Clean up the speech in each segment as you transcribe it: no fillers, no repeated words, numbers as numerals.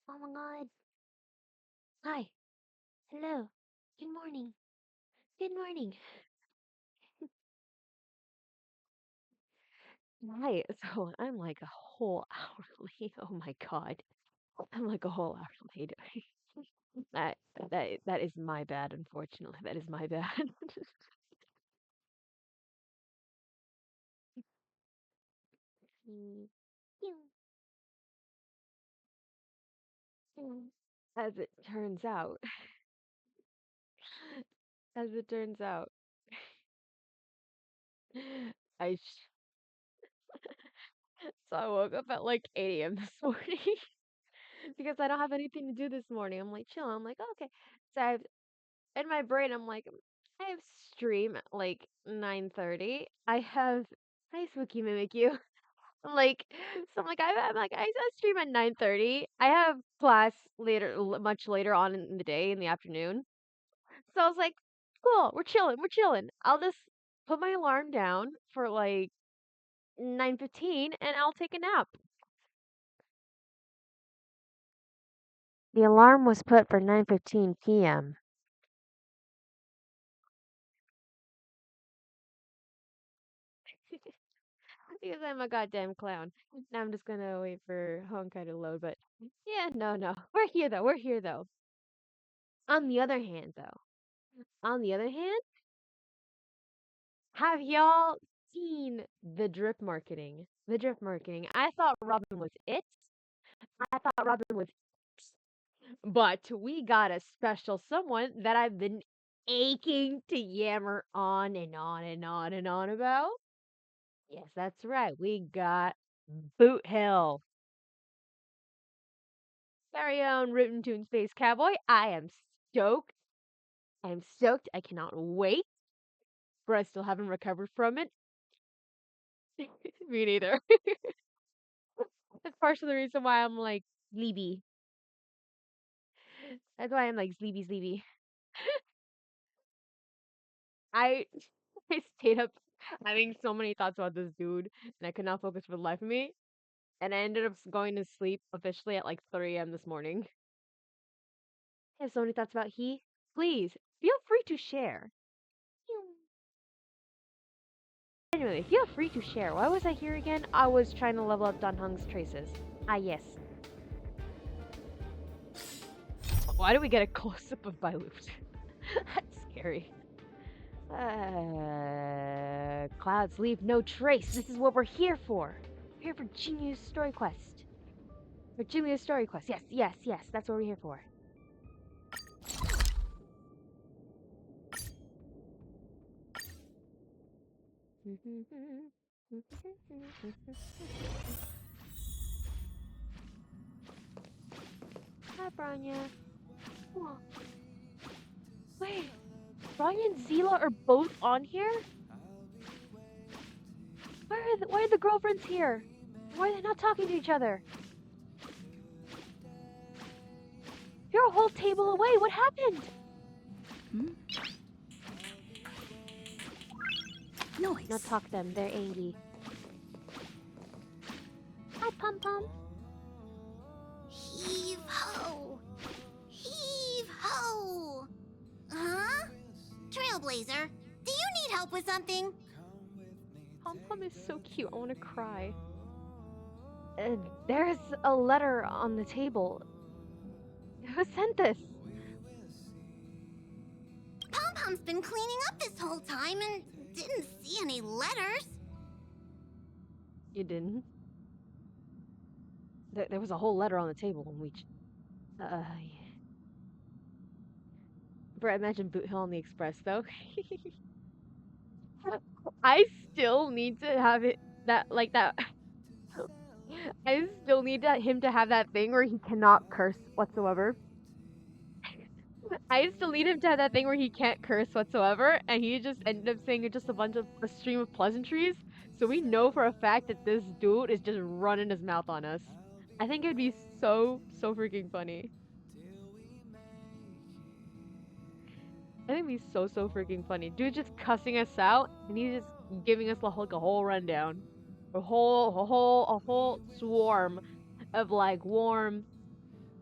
Oh my god. Hi. Hello. Good morning. Good morning. Hi. So I'm like a whole hour late. Oh my god. I'm like a whole hour late. That that is my bad, unfortunately. That is my bad. Mm, pew, pew. As it turns out, as it turns out, I sh so I woke up at like 8 a.m. this morning because I don't have anything to do this morning. I'm like chill. I'm like, "Oh, okay." So I in my brain, I'm like, I have stream at like 9:30. I have hi Spooky Mimic you. I'm like, so I'm like, I stream at 9:30. I have class later, much later on in the day, in the afternoon. So I was like, cool, we're chilling, we're chilling. I'll just put my alarm down for like 9:15, and I'll take a nap. The alarm was put for 9:15 p.m. Because I'm a goddamn clown. Now I'm just gonna wait for Honkai to load, but yeah, no. We're here though, we're here though. On the other hand though, on the other hand, have y'all seen the drip marketing? The drip marketing. I thought Robin was it. I thought Robin was but we got a special someone that I've been aching to yammer on and on and on and on about. Yes, that's right. We got Boot Hill. Very own Rootin' Toon Space Cowboy. I am stoked. I am stoked. I cannot wait. But I still haven't recovered from it. Me neither. That's partially the reason why I'm like sleepy. That's why I'm like sleepy. I I stayed up having so many thoughts about this dude, and I could not focus for the life of me. And I ended up going to sleep officially at like 3 a.m. this morning. I have so many thoughts about he. Please feel free to share. Anyway, feel free to share. Why was I here again? I was trying to level up Don Hung's traces. Ah, yes. Why do we get a close-up of Bailu? That's scary. Clouds leave no trace. This is what we're here for. We're here for Jingliu's story quest. For Jingliu's story quest. Yes. That's what we're here for. Hi, Branya. Oh, wait, Branya and Zila are both on here? Why are the girlfriends here? Why are they not talking to each other? You're a whole table away. What happened? Noise. Not talk them. They're angry. Hi, Pum Pum. Heave ho! Heave ho! Huh? Trailblazer, do you need help with something? Pum Pum is so cute. I want to cry. There's a letter on the table. Who sent this? Pom Pom's been cleaning up this whole time and didn't see any letters. You didn't. There was a whole letter on the table when we. Yeah. Bro, imagine Boot Hill on the Express though. I still need to have it that like that. I still need him to have that thing where he cannot curse whatsoever. I still need him to have that thing where he can't curse whatsoever, and he just ended up saying just a stream of pleasantries. So we know for a fact that this dude is just running his mouth on us. I think it'd be so freaking funny. I think it'd be so freaking funny. Dude just cussing us out, and he's just giving us like a whole rundown, a whole swarm of like warm,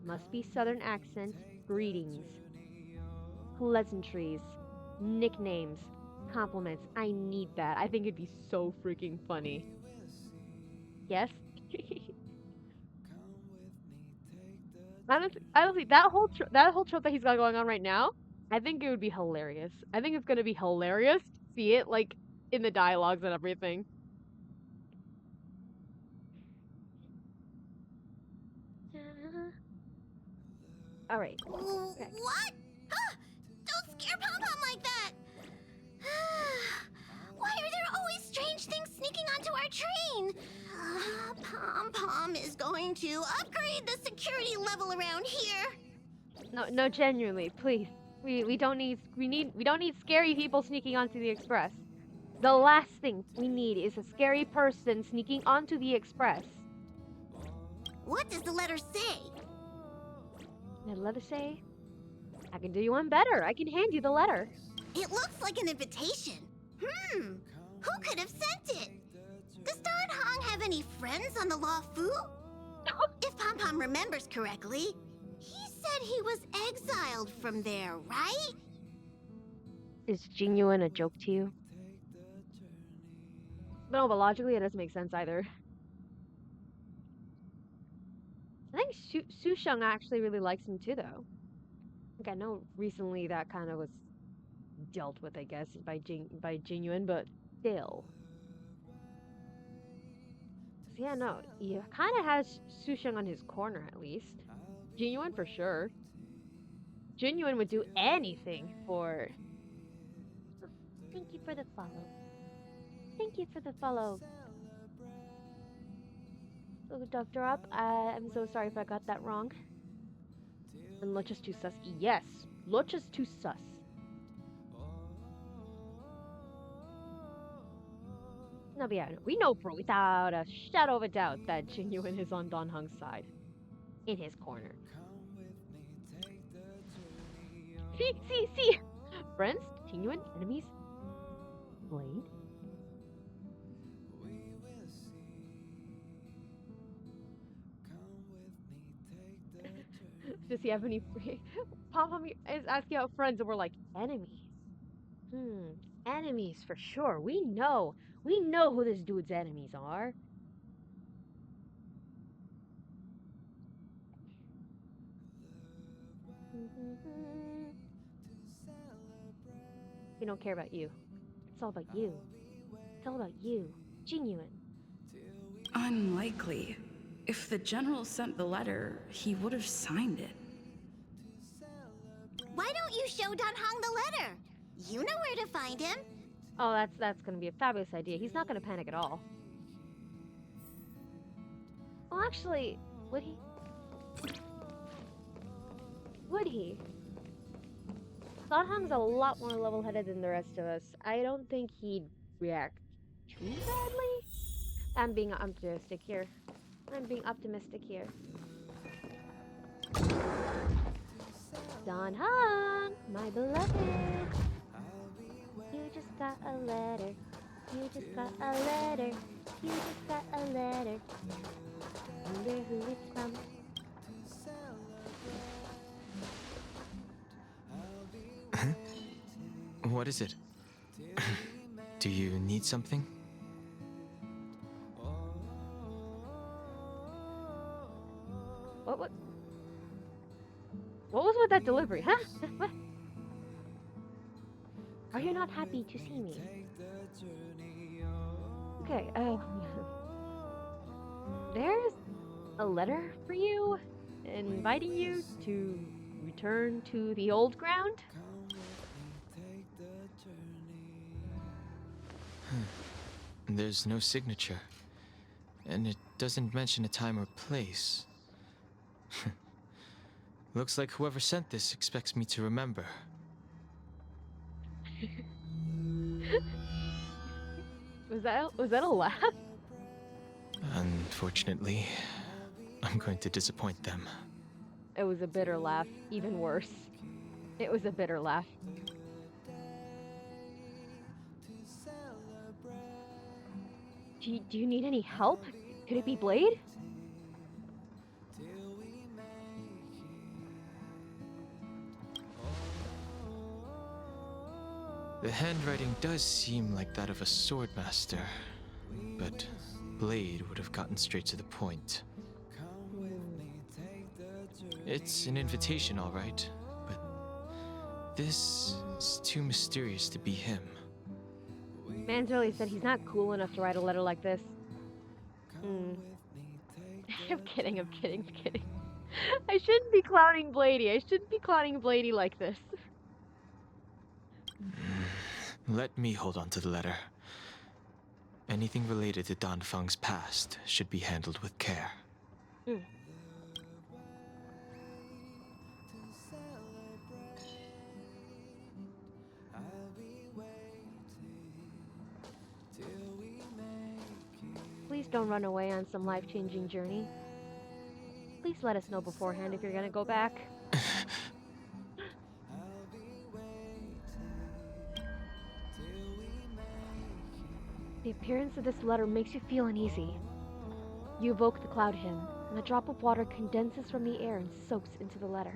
must be Southern accent, greetings, pleasantries, nicknames, compliments. I need that. I think it'd be so freaking funny. Yes? Honestly, that whole trope that he's got going on right now, I think it would be hilarious. I think it's gonna be hilarious to see it like in the dialogues and everything. All right. Okay. What? Huh? Don't scare Pom Pom like that! Why are there always strange things sneaking onto our train? Pom Pom is going to upgrade the security level around here. No, genuinely, please. We don't need we don't need scary people sneaking onto the express. The last thing we need is a scary person sneaking onto the express. What does the letter say? And let us say, I can do you one better. I can hand you the letter. It looks like an invitation. Who could have sent it? Does Don Hong have any friends on the Law Fu? If Pom Pom remembers correctly, he said he was exiled from there, right? Is genuine a joke to you? No, but logically it doesn't make sense either. I think Su Sheng actually really likes him too, though. Like I know recently that kind of was dealt with, I guess, by genuine, but still. So yeah, no, he kind of has Su Sheng on his corner at least. Genuine for sure. Genuine would do anything for. Thank you for the follow. Thank you for the follow. Oh, Dr. Up, I'm so sorry if I got that wrong. And Lucha's too sus. Yes, Lucha's too sus. No, but yeah, we know for without a shadow of a doubt that Genuine is on Don Hung's side. In his corner. See! Friends, Genuine, enemies, Blade. Does he have any free? Pom is asking out friends, and we're like, enemies. Enemies for sure. We know who this dude's enemies are. We don't care about you. It's all about you. It's all about you. Genuine. Unlikely. If the general sent the letter, he would have signed it. Why don't you show Don Hong the letter? You know where to find him. Oh, that's gonna be a fabulous idea. He's not gonna panic at all. Well, actually, would he? Would he? Don Hong's a lot more level-headed than the rest of us. I don't think he'd react too badly. I'm being optimistic here. Don Hong, my beloved. You just got a letter. You just got a letter. You just got a letter. Wonder who it's from. What is it? Do you need something? What was with that delivery, huh? What? Are you not happy to see me? Okay, there's a letter for you inviting you to return to the old ground. There's no signature, and it doesn't mention a time or place. Looks like whoever sent this expects me to remember. Was that a laugh? Unfortunately, I'm going to disappoint them. It was a bitter laugh, even worse. It was a bitter laugh. Do you need any help? Could it be Blade? The handwriting does seem like that of a swordmaster, but Blade would have gotten straight to the point. It's an invitation, all right, but this is too mysterious to be him. Man's really said he's not cool enough to write a letter like this. I'm kidding, I'm kidding, I'm kidding. I shouldn't be clowning Blady. I shouldn't be clowning Blady like this. Let me hold on to the letter. Anything related to Dan Feng's past should be handled with care. Please don't run away on some life-changing journey. Please let us know beforehand if you're gonna go back. The appearance of this letter makes you feel uneasy. You evoke the cloud hymn, and a drop of water condenses from the air and soaks into the letter.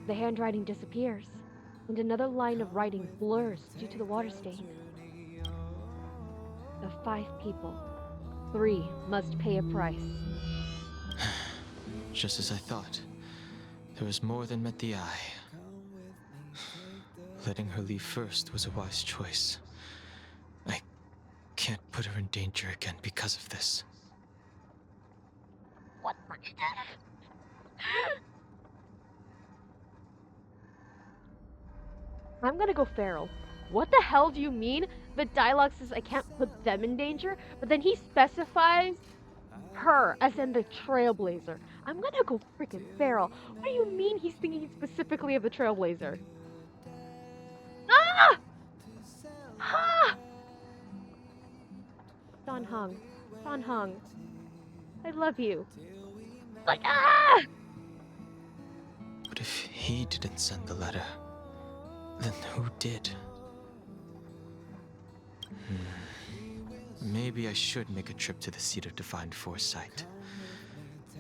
The handwriting disappears, and another line of writing blurs due to the water stain. Of 5 people, 3 must pay a price. Just as I thought. There was more than met the eye. Letting her leave first was a wise choice. I can't put her in danger again because of this. What much death? I'm gonna go feral. What the hell do you mean? The dialogue says I can't put them in danger, but then he specifies her as in the Trailblazer. I'm gonna go freaking feral. What do you mean he's thinking specifically of the Trailblazer? Ah! Ah! Don Hung. Don Hung. I love you. Like, ah! But if he didn't send the letter, then who did? Maybe I should make a trip to the seat of divine foresight.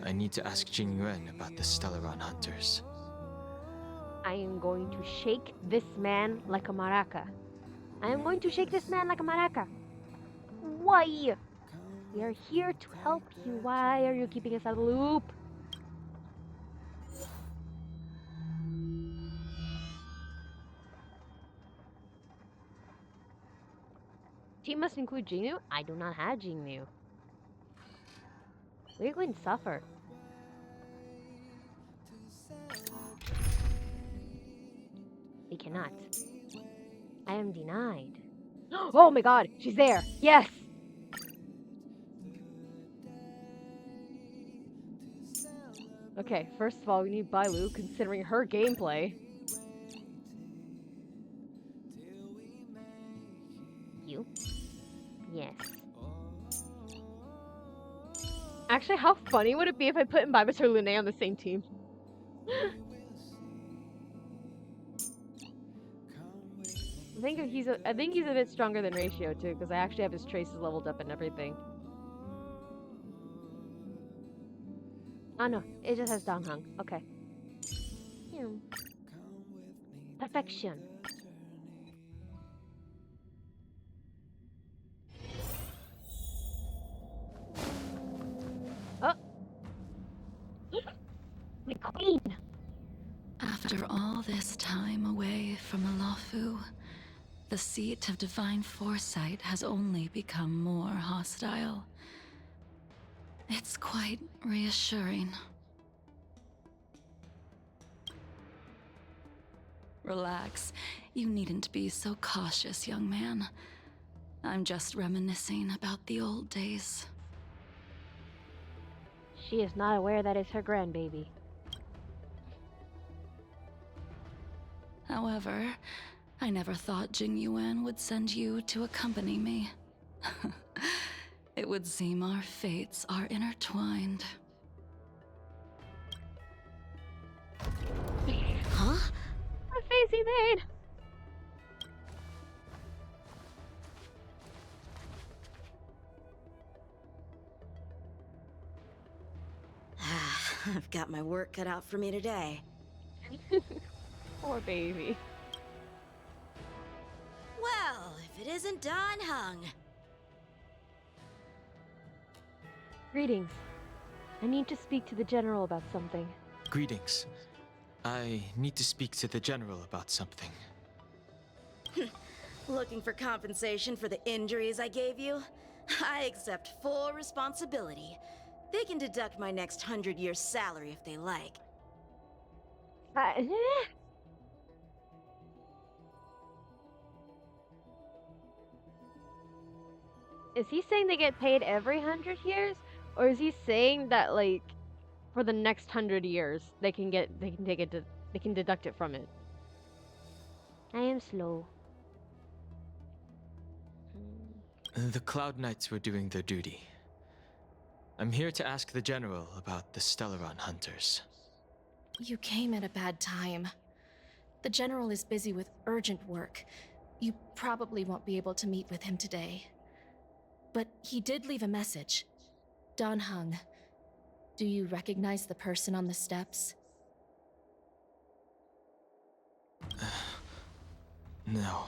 I need to ask Jingliu about the Stellaron hunters. I am going to shake this man like a maraca. I am going to shake this man like a maraca. Why? We are here to help you. Why are you keeping us out of the loop? Team must include Jingliu? I do not have Jingliu. We are going to suffer. We cannot. I am denied. Oh my god, she's there! Yes! Okay, first of all, we need Bailu, considering her gameplay. You? Yes. Actually, how funny would it be if I put Imbibitor Lune on the same team? I think he's a bit stronger than Ratio too, because I actually have his traces leveled up and everything. Oh no, it just has Dong Hung. Okay. Perfection. Oh! My queen! After all this time away from Alafu, the seat of divine foresight has only become more hostile. It's quite reassuring. Relax. You needn't be so cautious, young man. I'm just reminiscing about the old days. She is not aware that it's her grandbaby. However, I never thought Jingyuan would send you to accompany me. It would seem our fates are intertwined. Huh? What face he made! I've got my work cut out for me today. Poor baby. it isn't Dan Heng? Greetings. I need to speak to the general about something. Greetings. I need to speak to the general about something. Looking for compensation for the injuries I gave you? I accept full responsibility. They can deduct my next 100-year salary if they like. Uh, Is he saying they get paid every 100 years? Or is he saying that, like, for the next 100 years, they can deduct it from it? I am slow. The Cloud Knights were doing their duty. I'm here to ask the general about the Stellaron hunters. You came at a bad time. The general is busy with urgent work. You probably won't be able to meet with him today. But he did leave a message. Dan Heng. Do you recognize the person on the steps? No.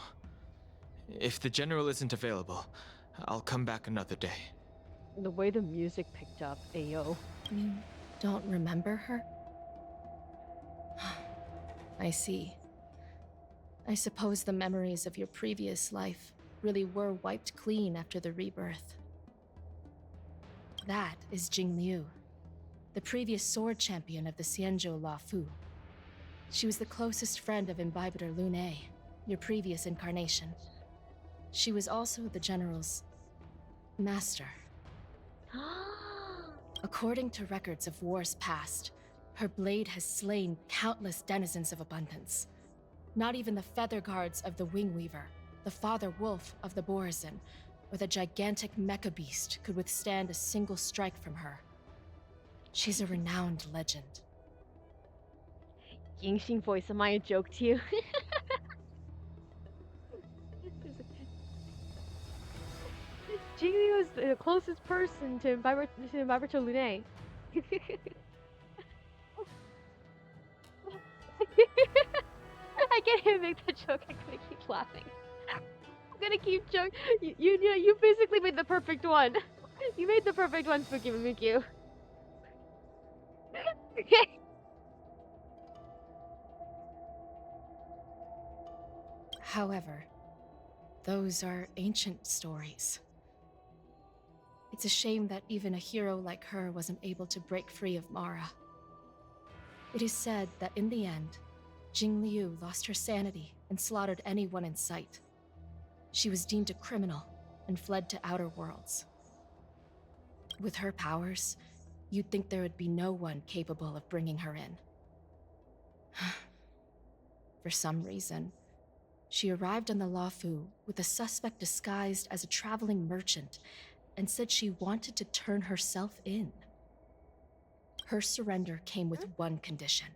If the general isn't available, I'll come back another day. The way the music picked up, ayo. You don't remember her? I see. I suppose the memories of your previous life really were wiped clean after the rebirth. That is Jingliu, the previous sword champion of the Xianzhou Luofu. She was the closest friend of Imbibitor Lune, your previous incarnation. She was also the general's master. According to records of wars past, her blade has slain countless denizens of abundance. Not even the feather guards of the Wingweaver, the father wolf of the Borazin, or the gigantic mecha beast could withstand a single strike from her. She's a renowned legend. Yingxing voice, am I a joke to you? Jingliu is the closest person to Imbibitor Lune. I can't even make the joke. I'm gonna keep laughing. I'm gonna keep joking. You basically made the perfect one. You made the perfect one, Spooky Mimikyu. However, those are ancient stories. It's a shame that even a hero like her wasn't able to break free of Mara. It is said that in the end, Jingliu lost her sanity and slaughtered anyone in sight. She was deemed a criminal and fled to outer worlds. With her powers, you'd think there would be no one capable of bringing her in. For some reason, she arrived on the Luofu with a suspect disguised as a traveling merchant and said she wanted to turn herself in. Her surrender came with one condition: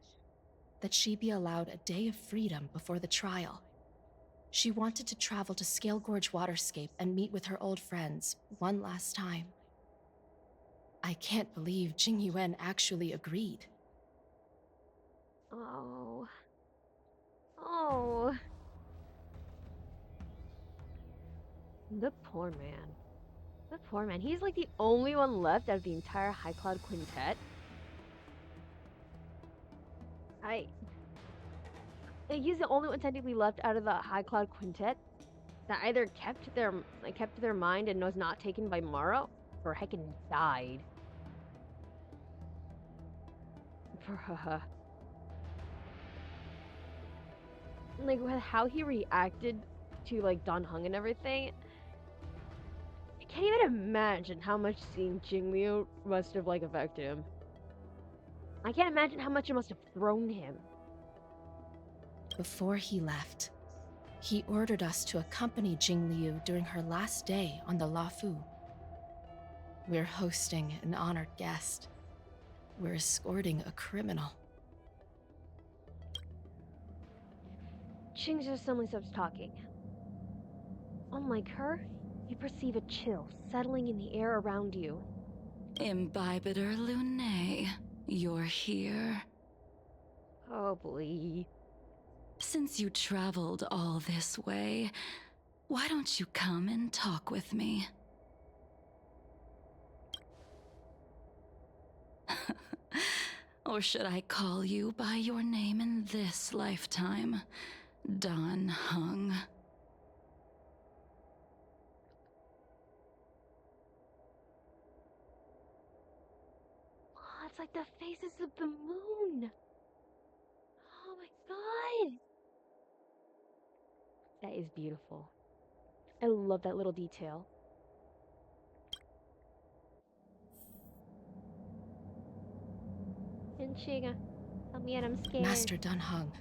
that she be allowed a day of freedom before the trial. She wanted to travel to Scale Gorge Waterscape and meet with her old friends one last time. I can't believe Jing Yuan actually agreed. Oh. Oh. The poor man. The poor man. He's like the only one left out of the entire High Cloud Quintet. He's the only one technically left out of the High Cloud Quintet that either kept their mind and was not taken by Mara, or heckin' died. Like, with how he reacted to, like, Dan Heng and everything, I can't even imagine how much seeing Jingliu must have, like, affected him. I can't imagine how much it must have thrown him. Before he left, he ordered us to accompany Jingliu during her last day on the Luofu. We're hosting an honored guest. We're escorting a criminal. Ching just suddenly stops talking. Unlike her, you perceive a chill settling in the air around you. Imbibitor Lune, you're here. Oh boy. Since you traveled all this way, Why don't you come and talk with me? Or should I call you by your name in this lifetime? Dan Heng. Oh, it's like the faces of the moon. Oh my god. That is beautiful. I love that little detail. And Chiga, help me out, I'm scared. Master Dan Heng.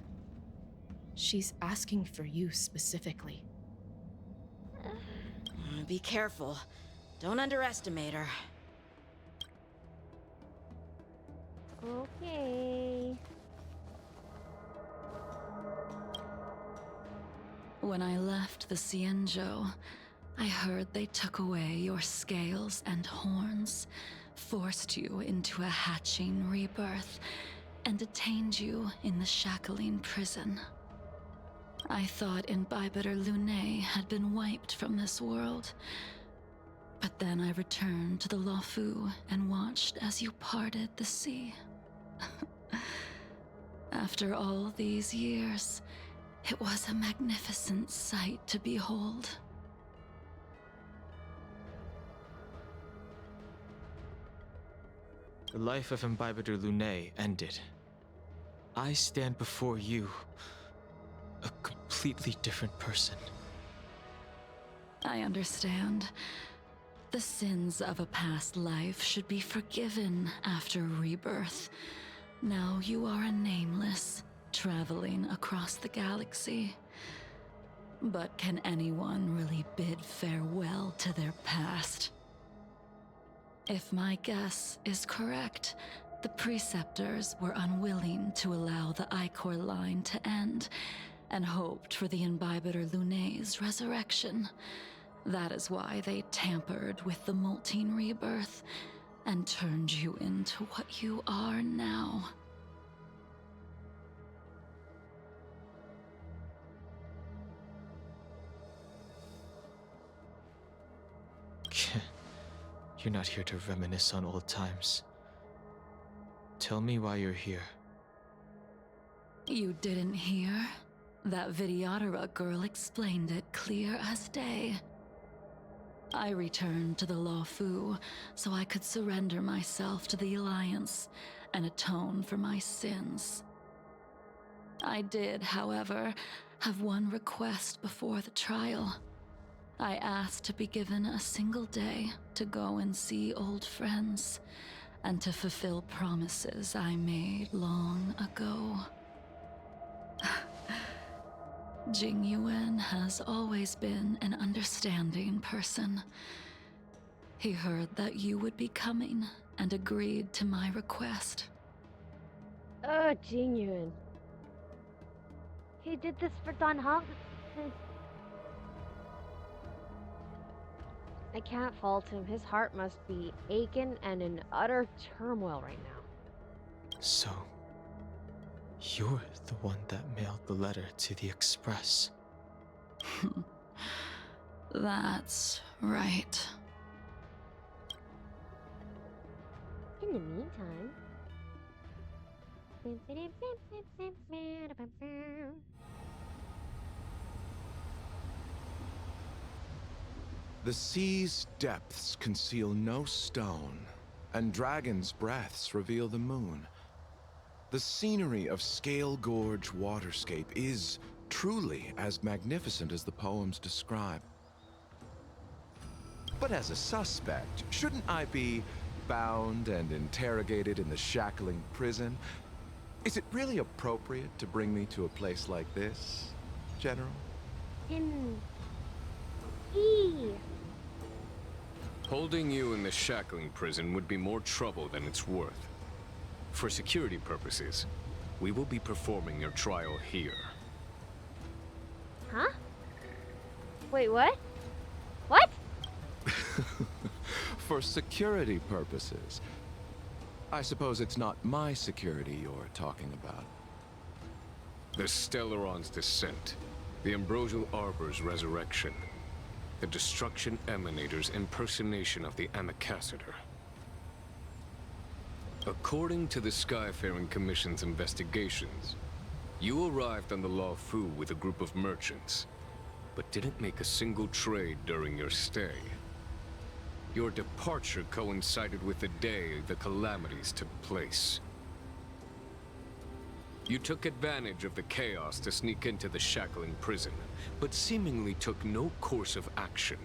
She's asking for you specifically. Be careful. Don't underestimate her. Okay. When I left the Xianzhou, I heard they took away your scales and horns, forced you into a hatching rebirth, and detained you in the shackling prison. I thought Imbibitor Lunae had been wiped from this world, but then I returned to the Luofu and watched as you parted the sea. After all these years, it was a magnificent sight to behold. The life of Imbibitor Lunae ended. I stand before you, a completely different person. I understand. The sins of a past life should be forgiven after rebirth. Now you are a nameless, traveling across the galaxy. But can anyone really bid farewell to their past? If my guess is correct, the Preceptors were unwilling to allow the Ichor line to end, and hoped for the Imbibitor Lunae's resurrection. That is why they tampered with the molting rebirth, and turned you into what you are now. You're not here to reminisce on old times. Tell me why you're here. You didn't hear? That Vidyadhara girl explained it clear as day. I returned to the Luofu so I could surrender myself to the Alliance and atone for my sins. I did, however, have one request before the trial. I asked to be given a single day to go and see old friends, and to fulfill promises I made long ago. Jingliu has always been an understanding person. He heard that you would be coming and agreed to my request. Oh, Jingliu. He did this for Dan Heng. I can't fault him. His heart must be aching and in utter turmoil right now. So, you're the one that mailed the letter to the Express. That's right. In the meantime... The sea's depths conceal no stone, and dragons' breaths reveal the moon. The scenery of Scale Gorge waterscape is truly as magnificent as the poems describe. But as a suspect, shouldn't I be bound and interrogated in the shackling prison? Is it really appropriate to bring me to a place like this, General? Holding you in the shackling prison would be more trouble than it's worth. For security purposes, we will be performing your trial here. Huh? Wait, what? What? For security purposes. I suppose it's not my security you're talking about. The Stellaron's descent, the Ambrosial Arbor's resurrection, the Destruction Emanator's impersonation of the Amicassator. According to the Skyfaring Commission's investigations, you arrived on the Law Fu with a group of merchants, but didn't make a single trade during your stay. Your departure coincided with the day the calamities took place. You took advantage of the chaos to sneak into the shackling prison, but seemingly took no course of action.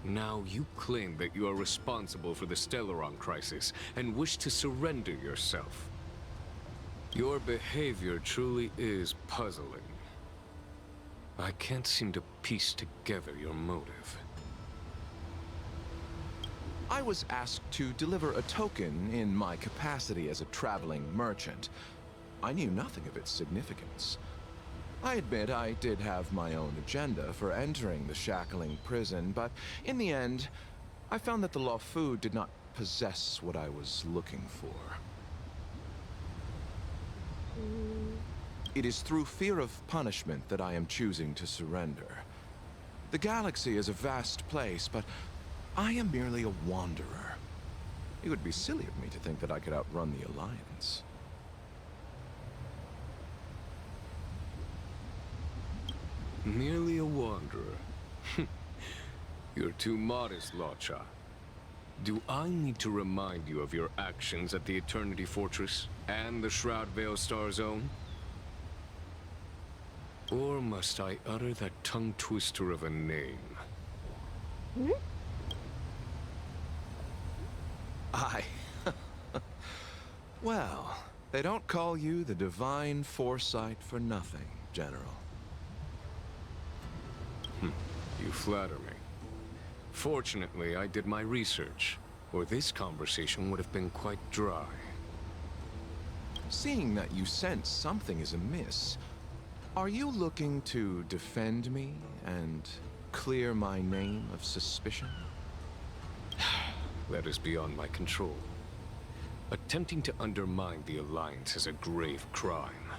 Now you claim that you are responsible for the Stellaron crisis and wish to surrender yourself. Your behavior truly is puzzling. I can't seem to piece together your motive. I was asked to deliver a token in my capacity as a traveling merchant. I knew nothing of its significance. I admit I did have my own agenda for entering the shackling prison, but in the end, I found that the Law Fu did not possess what I was looking for. It is through fear of punishment that I am choosing to surrender. The galaxy is a vast place, but I am merely a wanderer. It would be silly of me to think that I could outrun the Alliance. Merely a wanderer. You're too modest, Lacha. Do I need to remind you of your actions at the Eternity Fortress and the Shroud Veil Star Zone? Or must I utter that tongue twister of a name? Well, they don't call you the Divine Foresight for nothing, General. You flatter me. Fortunately, I did my research, or this conversation would have been quite dry. Seeing that you sense something is amiss, are you looking to defend me and clear my name of suspicion? That is beyond my control. Attempting to undermine the Alliance is a grave crime.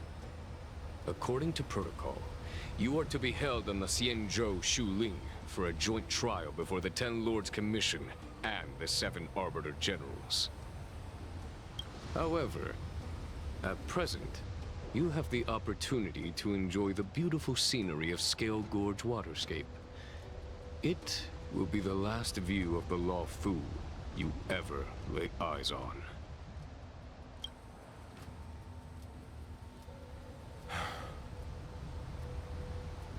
According to protocol, you are to be held on the Xianzhou Shuling for a joint trial before the Ten Lords Commission and the Seven Arbiter Generals. However, at present, you have the opportunity to enjoy the beautiful scenery of Scale Gorge Waterscape. It will be the last view of the Law Fu you ever lay eyes on.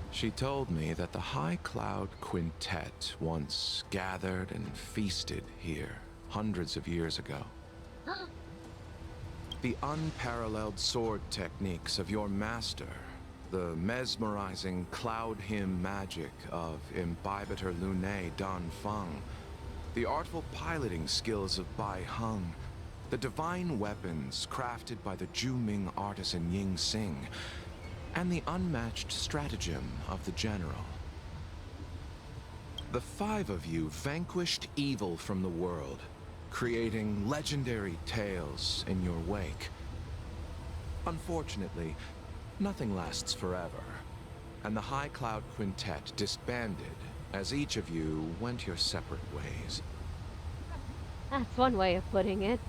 She told me that the High Cloud Quintet once gathered and feasted here hundreds of years ago. The unparalleled sword techniques of your master, the mesmerizing cloud hymn magic of Imbibitor Lunae Dan Feng, the artful piloting skills of Bai Heng, the divine weapons crafted by the Juming artisan Ying Xing, and the unmatched stratagem of the General. The five of you vanquished evil from the world, creating legendary tales in your wake. Unfortunately, nothing lasts forever, and the High Cloud Quintet disbanded as each of you went your separate ways. That's one way of putting it.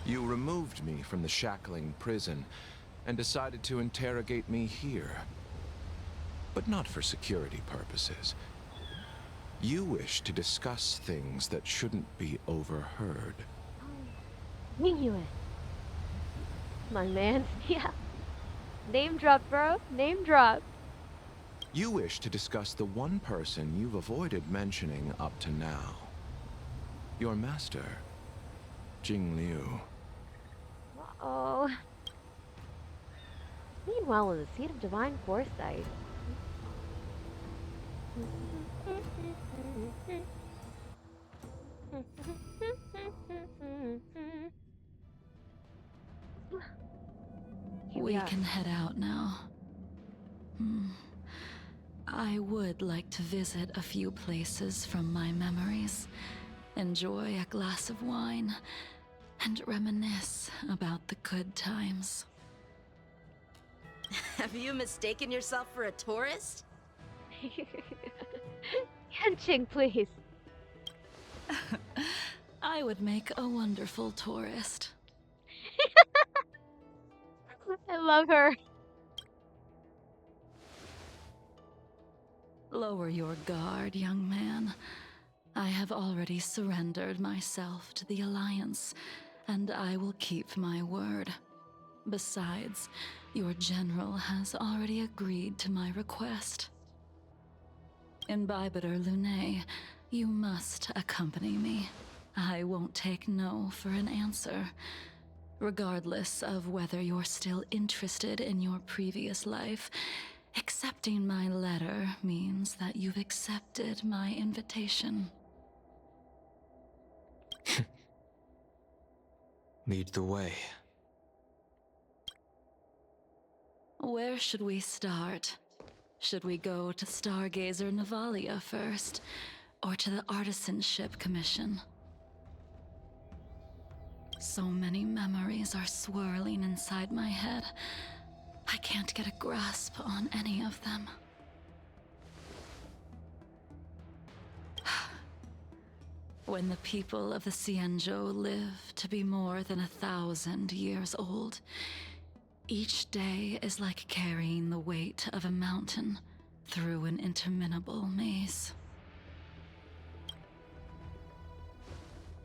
You removed me from the shackling prison and decided to interrogate me here. But not for security purposes. You wish to discuss things that shouldn't be overheard. Jingliu. My man. Yeah. Name drop, bro. Name drop. You wish to discuss the one person you've avoided mentioning up to now. Your master, Jingliu. Uh-oh. Meanwhile, in the seat of divine foresight. Here We are. can head out now. I would like to visit a few places from my memories, enjoy a glass of wine, and reminisce about the good times. Have you mistaken yourself for a tourist? Yanqing, please. I would make a wonderful tourist. I love her. Lower your guard, young man. I have already surrendered myself to the Alliance, and I will keep my word. Besides, your general has already agreed to my request. Imbibitor Lunae, you must accompany me. I won't take no for an answer. Regardless of whether you're still interested in your previous life, accepting my letter means that you've accepted my invitation. Lead the way. Where should we start? Should we go to Stargazer Navalia first, or to the Artisanship Commission? So many memories are swirling inside my head. I can't get a grasp on any of them. When the people of the Xianzhou live to be more than 1,000 years old, each day is like carrying the weight of a mountain through an interminable maze.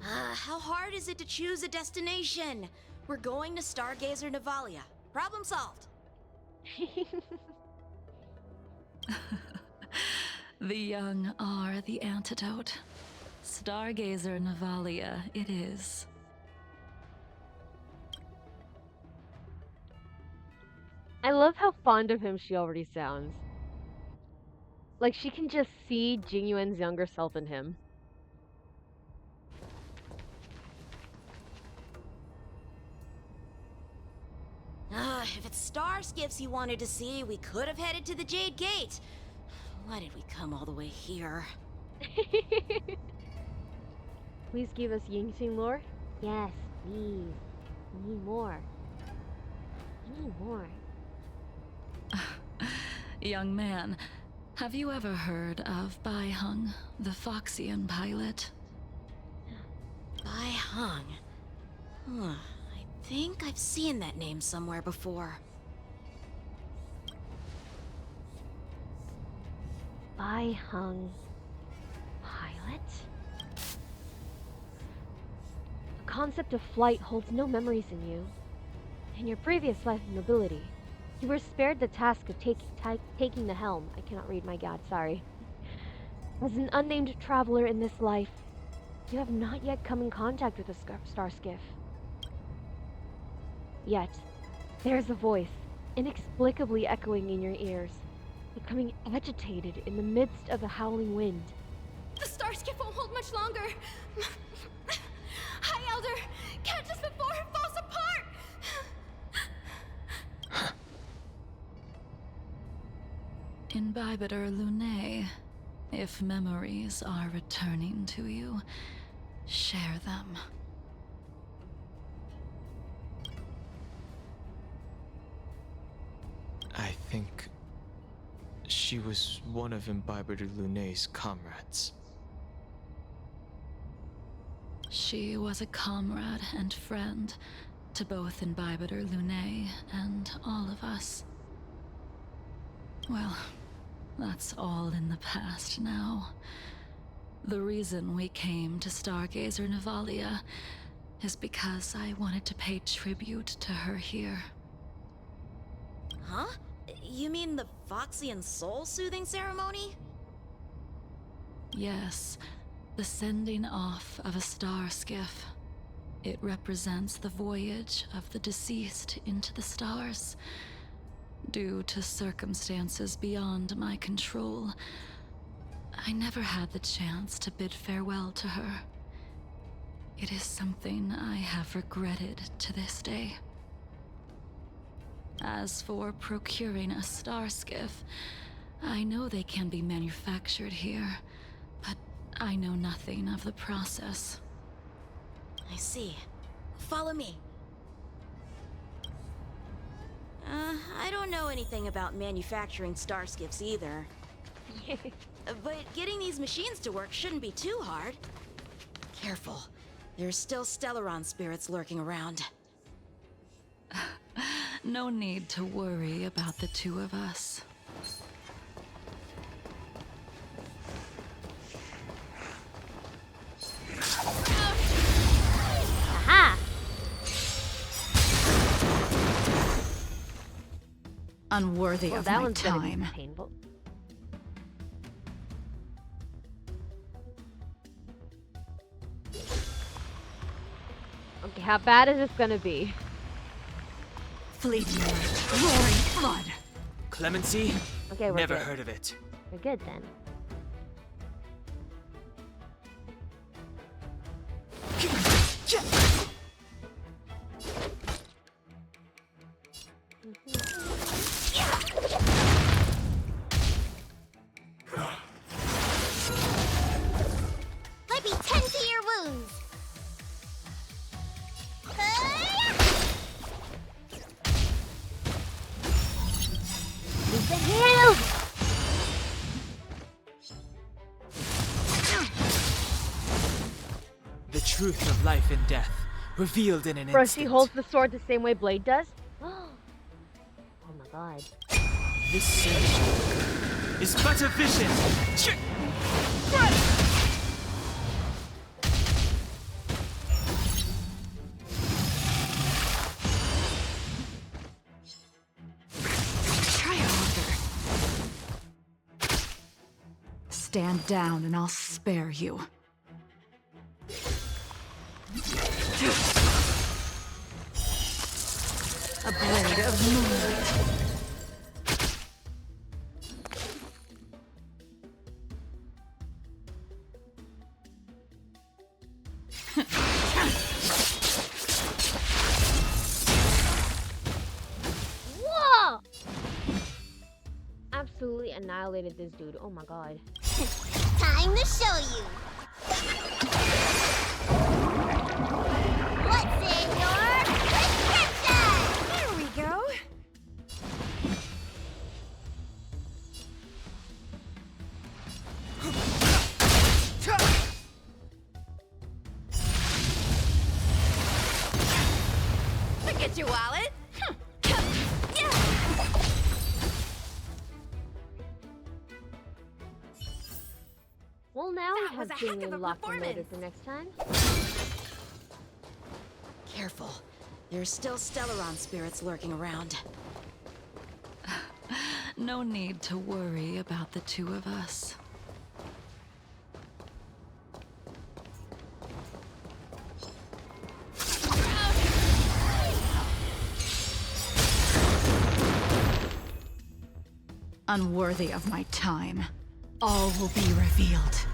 How hard is it to choose a destination? We're going to Stargazer Navalia. Problem solved. The young are the antidote. Stargazer Navalia it is. I love how fond of him she already sounds. Like she can just see Jingyuan's younger self in him. If it's star skiffs you wanted to see, we could have headed to the Jade Gate. Why did we come all the way here? Please give us Yingxing lore. Yes, please. I need more. I need more. Young man, have you ever heard of Bai Hung, the Foxian pilot? Bai Hung. I think I've seen that name somewhere before. Bai Hung. Pilot? The concept of flight holds no memories in you. In your previous life of nobility, you were spared the task of taking the helm. I cannot read, my god, sorry. As an unnamed traveler in this life, you have not yet come in contact with a star skiff. Yet, there is a voice, inexplicably echoing in your ears, becoming agitated in the midst of the howling wind. The star skiff won't hold much longer. High Elder, catch us before it falls apart! Imbibitor Lunae, if memories are returning to you, share them. I think she was one of Imbibitor Lunae's comrades. She was a comrade and friend to both Imbibitor Lunae and all of us. Well, that's all in the past now. The reason we came to Stargazer Navalia is because I wanted to pay tribute to her here. Huh? You mean the Foxian soul-soothing ceremony? Yes, the sending off of a star skiff. It represents the voyage of the deceased into the stars. Due to circumstances beyond my control, I never had the chance to bid farewell to her. It is something I have regretted to this day. As for procuring a star skiff, I know they can be manufactured here, but I know nothing of the process. I see. Follow me. I don't know anything about manufacturing star skiffs either. But getting these machines to work shouldn't be too hard. Careful. There's still Stellaron spirits lurking around. No need to worry about the two of us. Aha! Unworthy Well, of that my one's gonna be time. painful. Okay, how bad is this gonna be? Fleeting roaring flood. Clemency? Okay, we're Never good. heard of it. We're good then. Let me tend to your wounds. Lisa healed! The truth of life and death, revealed in an Bro, instant. she holds the sword the same way Blade does? Oh my god. This surge is but a vision. Try harder. Stand down and I'll spare you. A blade of moonlight. Whoa! Absolutely annihilated this dude. Oh my god. Time to show you. What's in your prescription? There we go. Forget your wallet. Well, now That we was have a heck of Jingliu a locked and loaded performance. for next time. Careful. There's still Stellaron spirits lurking around. No need to worry about the two of us. Unworthy of my time. All will be revealed.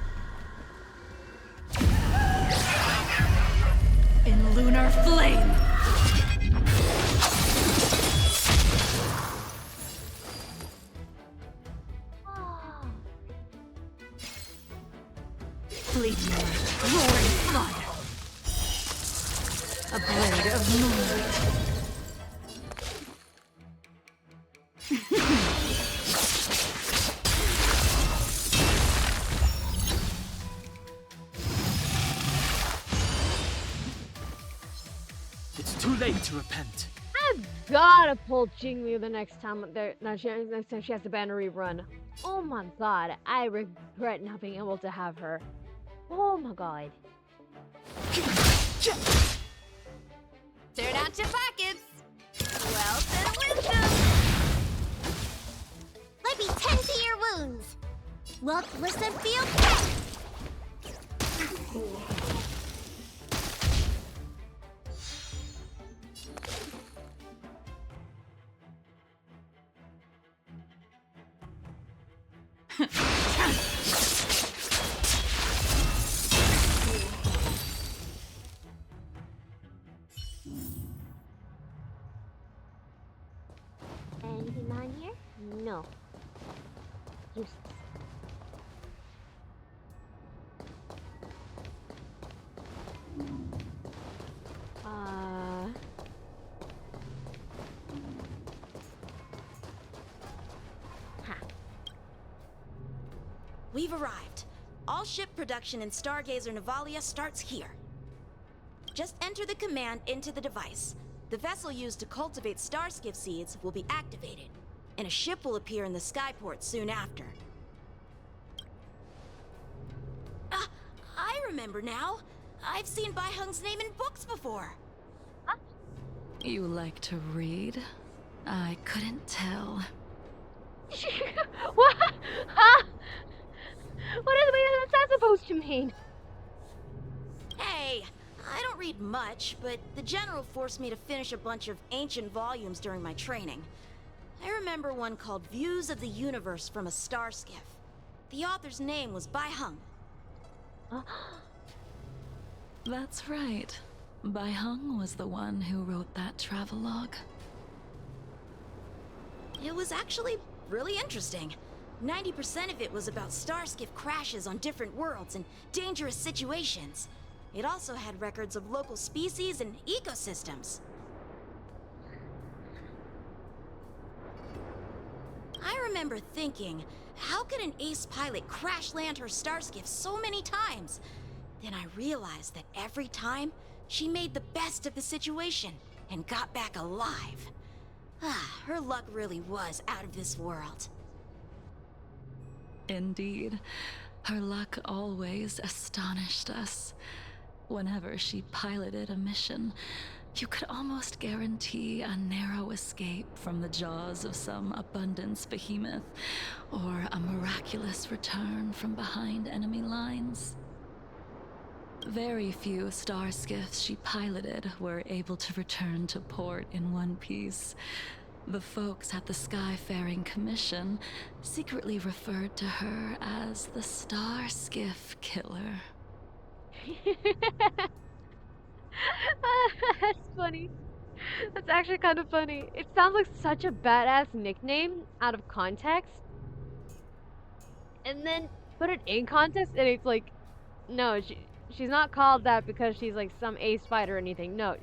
In lunar flame! Fleeting light, roaring flood. A blade of moonlight. It's too late to repent. I've gotta pull Jingliu the next time next time she has to ban a rerun. Oh my god, I regret not being able to have her. Oh my god. Turn out your pockets. Wealth and wisdom. Let me tend to your wounds. Look, listen, feel. Anything behind here? No. Useless. Ha. we've arrived. All ship production in Stargazer Navalia starts here. Just enter the command into the device. The vessel used to cultivate starskiff seeds will be activated, and a ship will appear in the skyport soon after. Ah, I remember now. I've seen Bai Hung's name in books before. You like to read? I couldn't tell. What? Huh? What's that supposed to mean? Hey, I don't read much, but the General forced me to finish a bunch of ancient volumes during my training. I remember one called Views of the Universe from a Starskiff. The author's name was Bai Hung. That's right. Bai Hung was the one who wrote that travelogue. It was actually really interesting. 90% of it was about starskiff crashes on different worlds and dangerous situations. It also had records of local species and ecosystems. I remember thinking, how could an ace pilot crash land her starskiff so many times? Then I realized that every time, she made the best of the situation and got back alive. Her luck really was out of this world. Indeed. Her luck always astonished us. Whenever she piloted a mission, you could almost guarantee a narrow escape from the jaws of some abundance behemoth, or a miraculous return from behind enemy lines. Very few starskiffs she piloted were able to return to port in one piece. The folks at the Skyfaring Commission secretly referred to her as the Starskiff Killer. That's funny. That's actually kind of funny. It sounds like such a badass nickname out of context. And then put it in context and it's like, no, she's not called that because she's like some ace fighter or anything. No,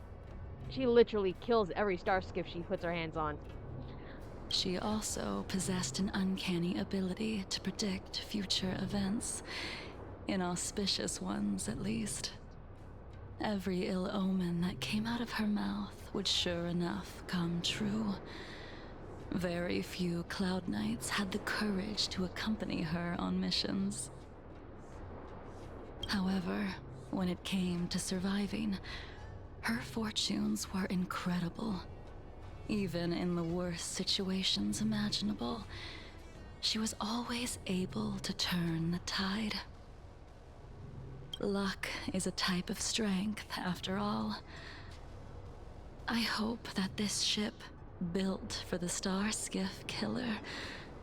she literally kills every starskiff she puts her hands on. She also possessed an uncanny ability to predict future events, inauspicious ones at least. Every ill omen that came out of her mouth would sure enough come true. Very few Cloud Knights had the courage to accompany her on missions. However, when it came to surviving, her fortunes were incredible. Even in the worst situations imaginable, she was always able to turn the tide. Luck is a type of strength, after all. I hope that this ship, built for the Starskiff Killer,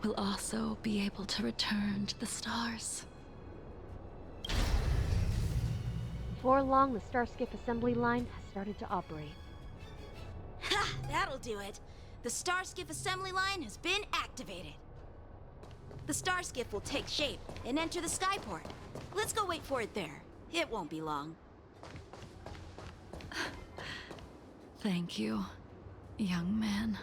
will also be able to return to the stars. Before long, the starskiff assembly line has started to operate. Ha! That'll do it. The starskiff assembly line has been activated. The starskiff will take shape and enter the skyport. Let's go wait for it there. It won't be long. Thank you, young man.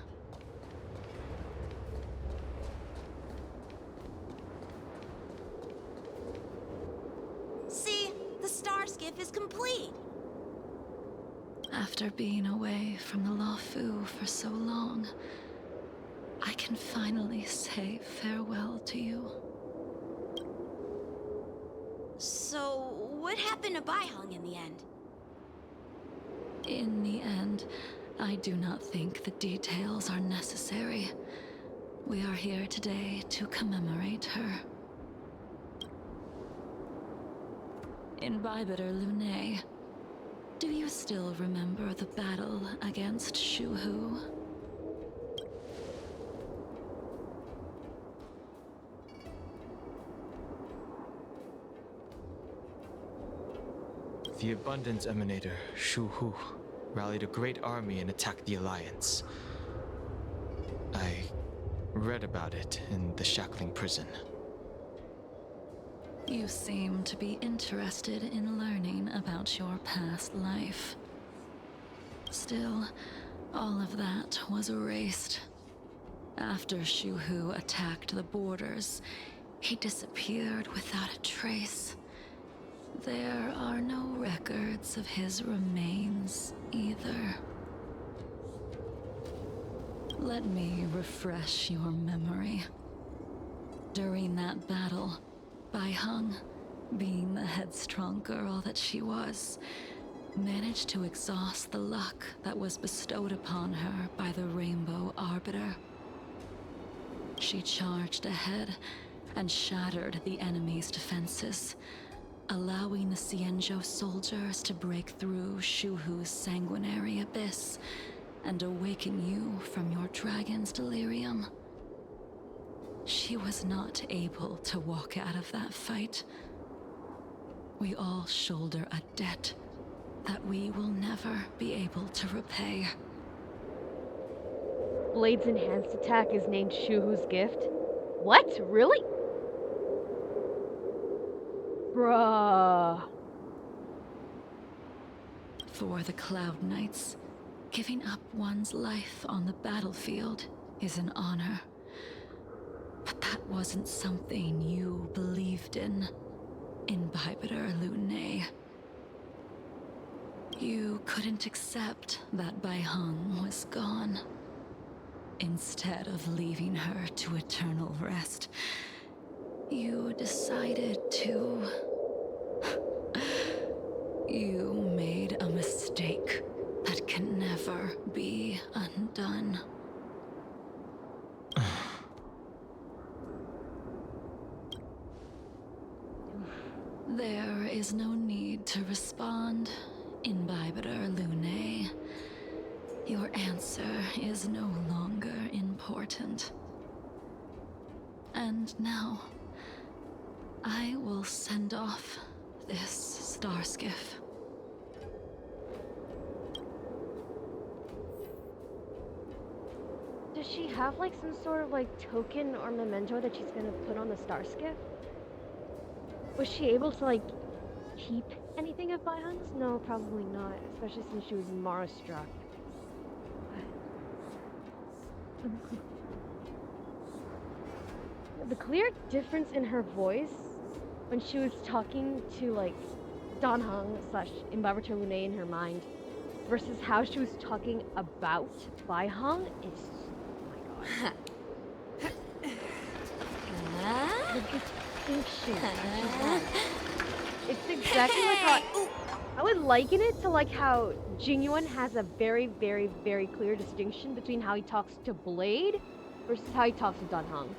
See? The starskiff is complete. After being away from the Luofu for so long, I can finally say farewell to you. So, what happened to Bai Hung in the end? In the end, I do not think the details are necessary. We are here today to commemorate her. In Bibiter Lunae, do you still remember the battle against Shu Hu? The Abundance Emanator, Shu Hu, rallied a great army and attacked the Alliance. I read about it in the shackling prison. You seem to be interested in learning about your past life. Still, all of that was erased. After Shu Hu attacked the borders, He disappeared without a trace. There are no records of his remains either. Let me refresh your memory. During that battle, Bai Heng, being the headstrong girl that she was, managed to exhaust the luck that was bestowed upon her by the Rainbow Arbiter. She charged ahead and shattered the enemy's defenses, allowing the Xianzhou soldiers to break through Shuhu's sanguinary abyss and awaken you from your dragon's delirium. She was not able to walk out of that fight. We all shoulder a debt that we will never be able to repay. Blade's enhanced attack is named Shuhu's gift. What? Really? Bruh. For the Cloud Knights, giving up one's life on the battlefield is an honor. But that wasn't something you believed in Imbibitor Lunay. You couldn't accept that Bai Heng was gone. Instead of leaving her to eternal rest, you decided to... You made a mistake that can never be undone. There is no need to respond, Imbibitor Lunay. Your answer is no longer important. And now, I will send off this star skiff. Does she have like some sort of like token or memento that she's gonna put on the star skiff? Was she able to like keep anything of Bai Heng's? No, probably not, especially since she was Mara struck. The clear difference in her voice when she was talking to like Dan Heng slash Imbibitor Lunay in her mind versus how she was talking about Bai Heng is, oh my god. The distinction that she has. It's exactly like how I would liken it to like how Jingliu has a very, very, very clear distinction between how he talks to Blade versus how he talks to Dan Heng.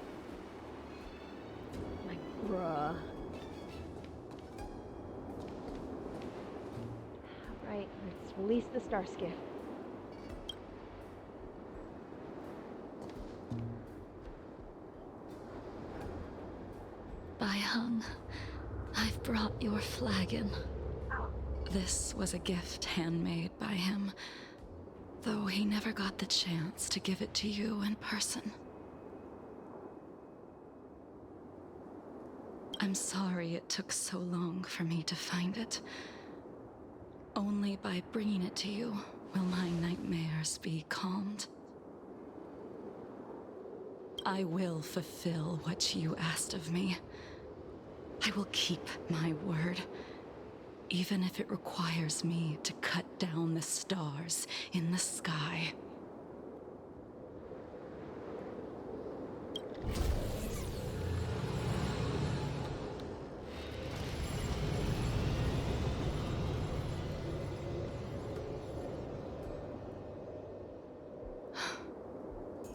Like, bruh. Alright, let's release the star skiff. Bai Heng, I've brought your flagon. This was a gift handmade by him, though he never got the chance to give it to you in person. I'm sorry it took so long for me to find it. Only by bringing it to you will my nightmares be calmed. I will fulfill what you asked of me. I will keep my word, even if it requires me to cut down the stars in the sky.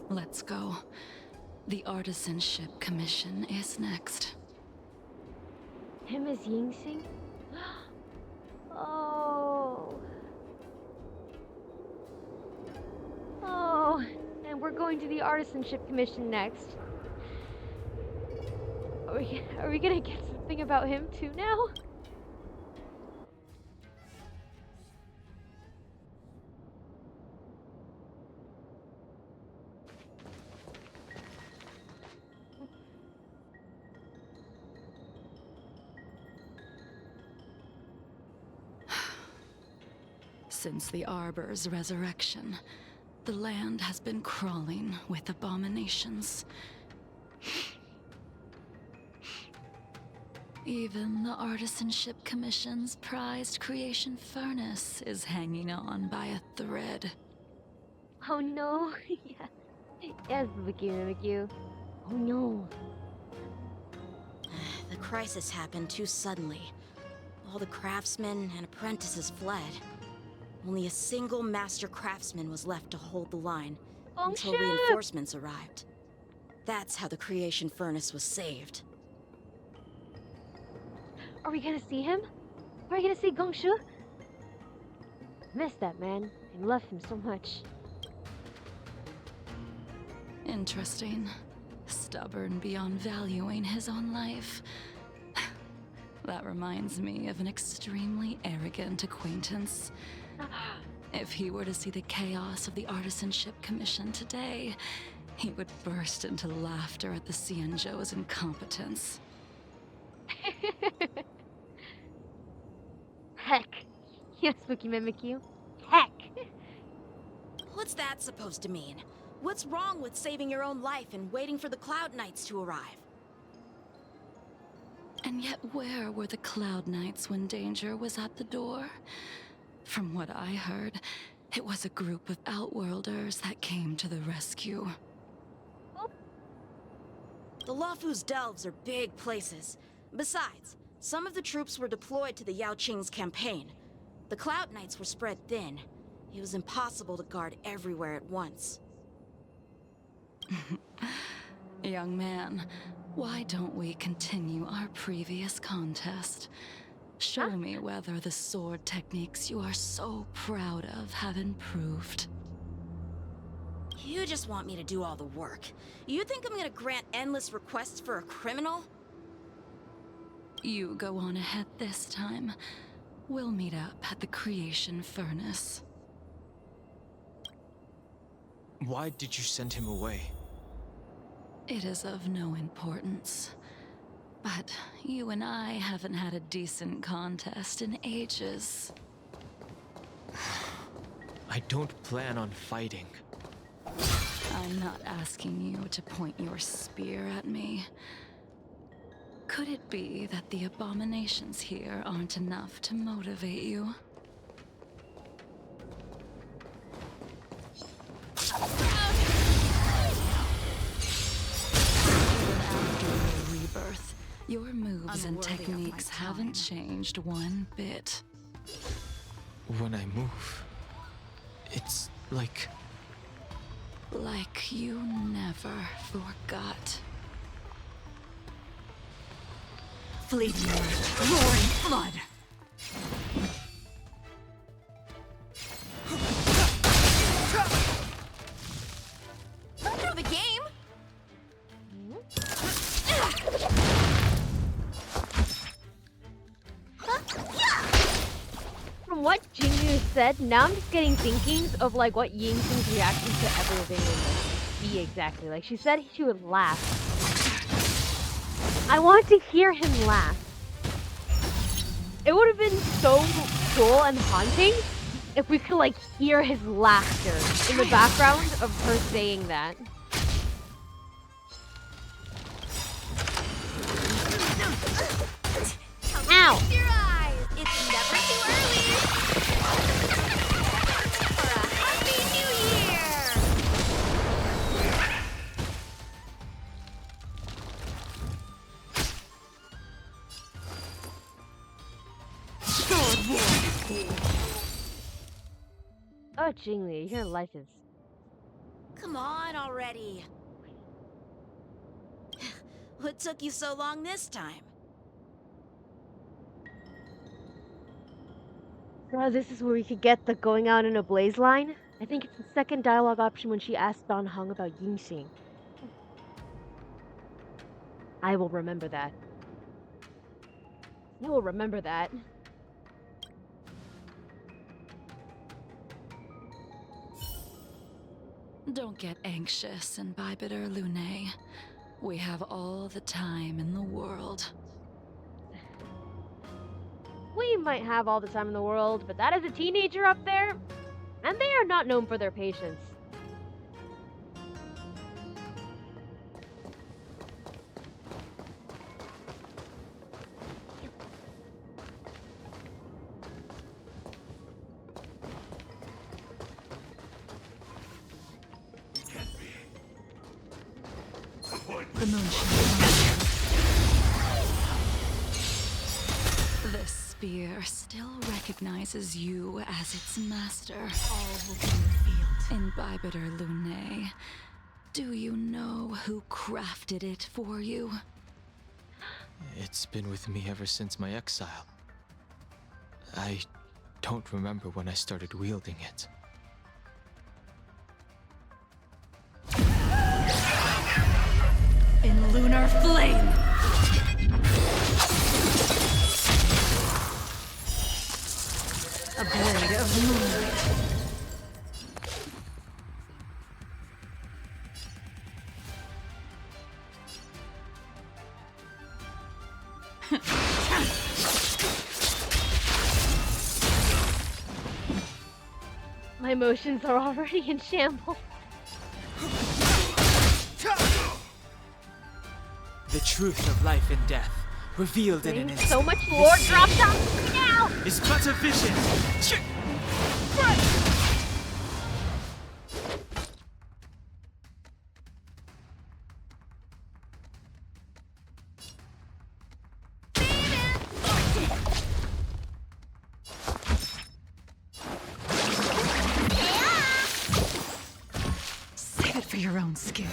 Let's go. The artisanship commission is next. Him as Yingxing? Oh. Oh, and we're going to the artisanship commission next. Are we gonna get something about him too now? Since the Arbor's resurrection, the land has been crawling with abominations. Even the Artisanship Commission's prized creation furnace is hanging on by a thread. Oh no. Yeah. Yes, Mimikyu. Oh no. The crisis happened too suddenly. All the craftsmen and apprentices fled. Only a single master craftsman was left to hold the line until Gongshu! reinforcements arrived. That's how the creation furnace was saved. Are we gonna see him? Are we gonna see Gongshu? Missed that man. I love him so much. Interesting. Stubborn beyond valuing his own life. That reminds me of an extremely arrogant acquaintance. If he were to see the chaos of the Artisanship Commission today, he would burst into laughter at the Xianzhou's incompetence. Heck. Yes, Spooky Mimikyu. Heck. What's that supposed to mean? What's wrong with saving your own life and waiting for the Cloud Knights to arrive? And yet where were the Cloud Knights when danger was at the door? From what I heard, it was a group of Outworlders that came to the rescue. The Luofu's delves are big places. Besides, some of the troops were deployed to the Yao Qing's campaign. The Cloud Knights were spread thin. It was impossible to guard everywhere at once. Young man, why don't we continue our previous contest? Show me whether the sword techniques you are so proud of have improved. You just want me to do all the work. You think I'm gonna grant endless requests for a criminal? You go on ahead this time. We'll meet up at the creation furnace. Why did you send him away? It is of no importance. But you and I haven't had a decent contest in ages. I don't plan on fighting. I'm not asking you to point your spear at me. Could it be that the abominations here aren't enough to motivate you? Even after your rebirth, your moves and Unworthy of my techniques haven't time. changed one bit. When I move, it's like... Like you never forgot. Fleetwood, roaring flood! Through the game! From what Jingliu said, now I'm just getting thinkings of like what Yingxing's reaction to everything would be exactly. Like she said she would laugh. I want to hear him laugh. It would have been so cool and haunting if we could like hear his laughter in the background of her saying that. Ow! Your eyes. It's never too early. For a happy new year. Oh, Jingliu, your life is... Come on already. What took you so long this time? Oh, this is where we could get the going out in a blaze line. I think it's the second dialogue option when she asked Don Hong about Yingxing. I will remember that. I will remember that. Don't get anxious, Imbibitor Lune. We have all the time in the world. We might have all the time in the world, but that is a teenager up there, and they are not known for their patience. the moonshine. The spear still recognizes you as its master. All will be revealed. Imbibitor Lunae, do you know who crafted it for you? It's been with me ever since my exile. I don't remember when I started wielding it. In lunar flame! A blade of moonlight. My emotions are already in shambles. The truth of life and death, revealed in an instant. So much lore dropped on me now! Is but a vision. Save it for your own skin.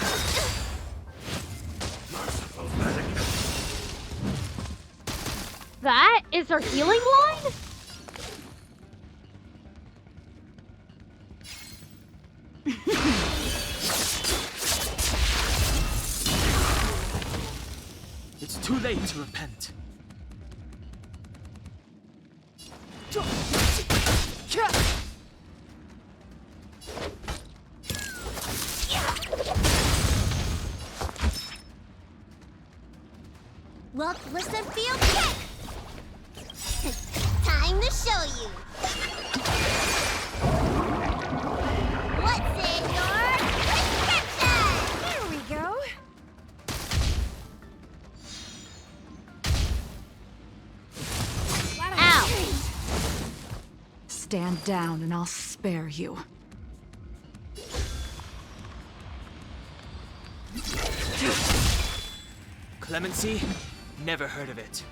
That is her healing line? It's too late to repent. Look, listen, feel, check! Time to show you. What's in your prescription? There we go. Ow! Stand down and I'll spare you. Clemency? Never heard of it.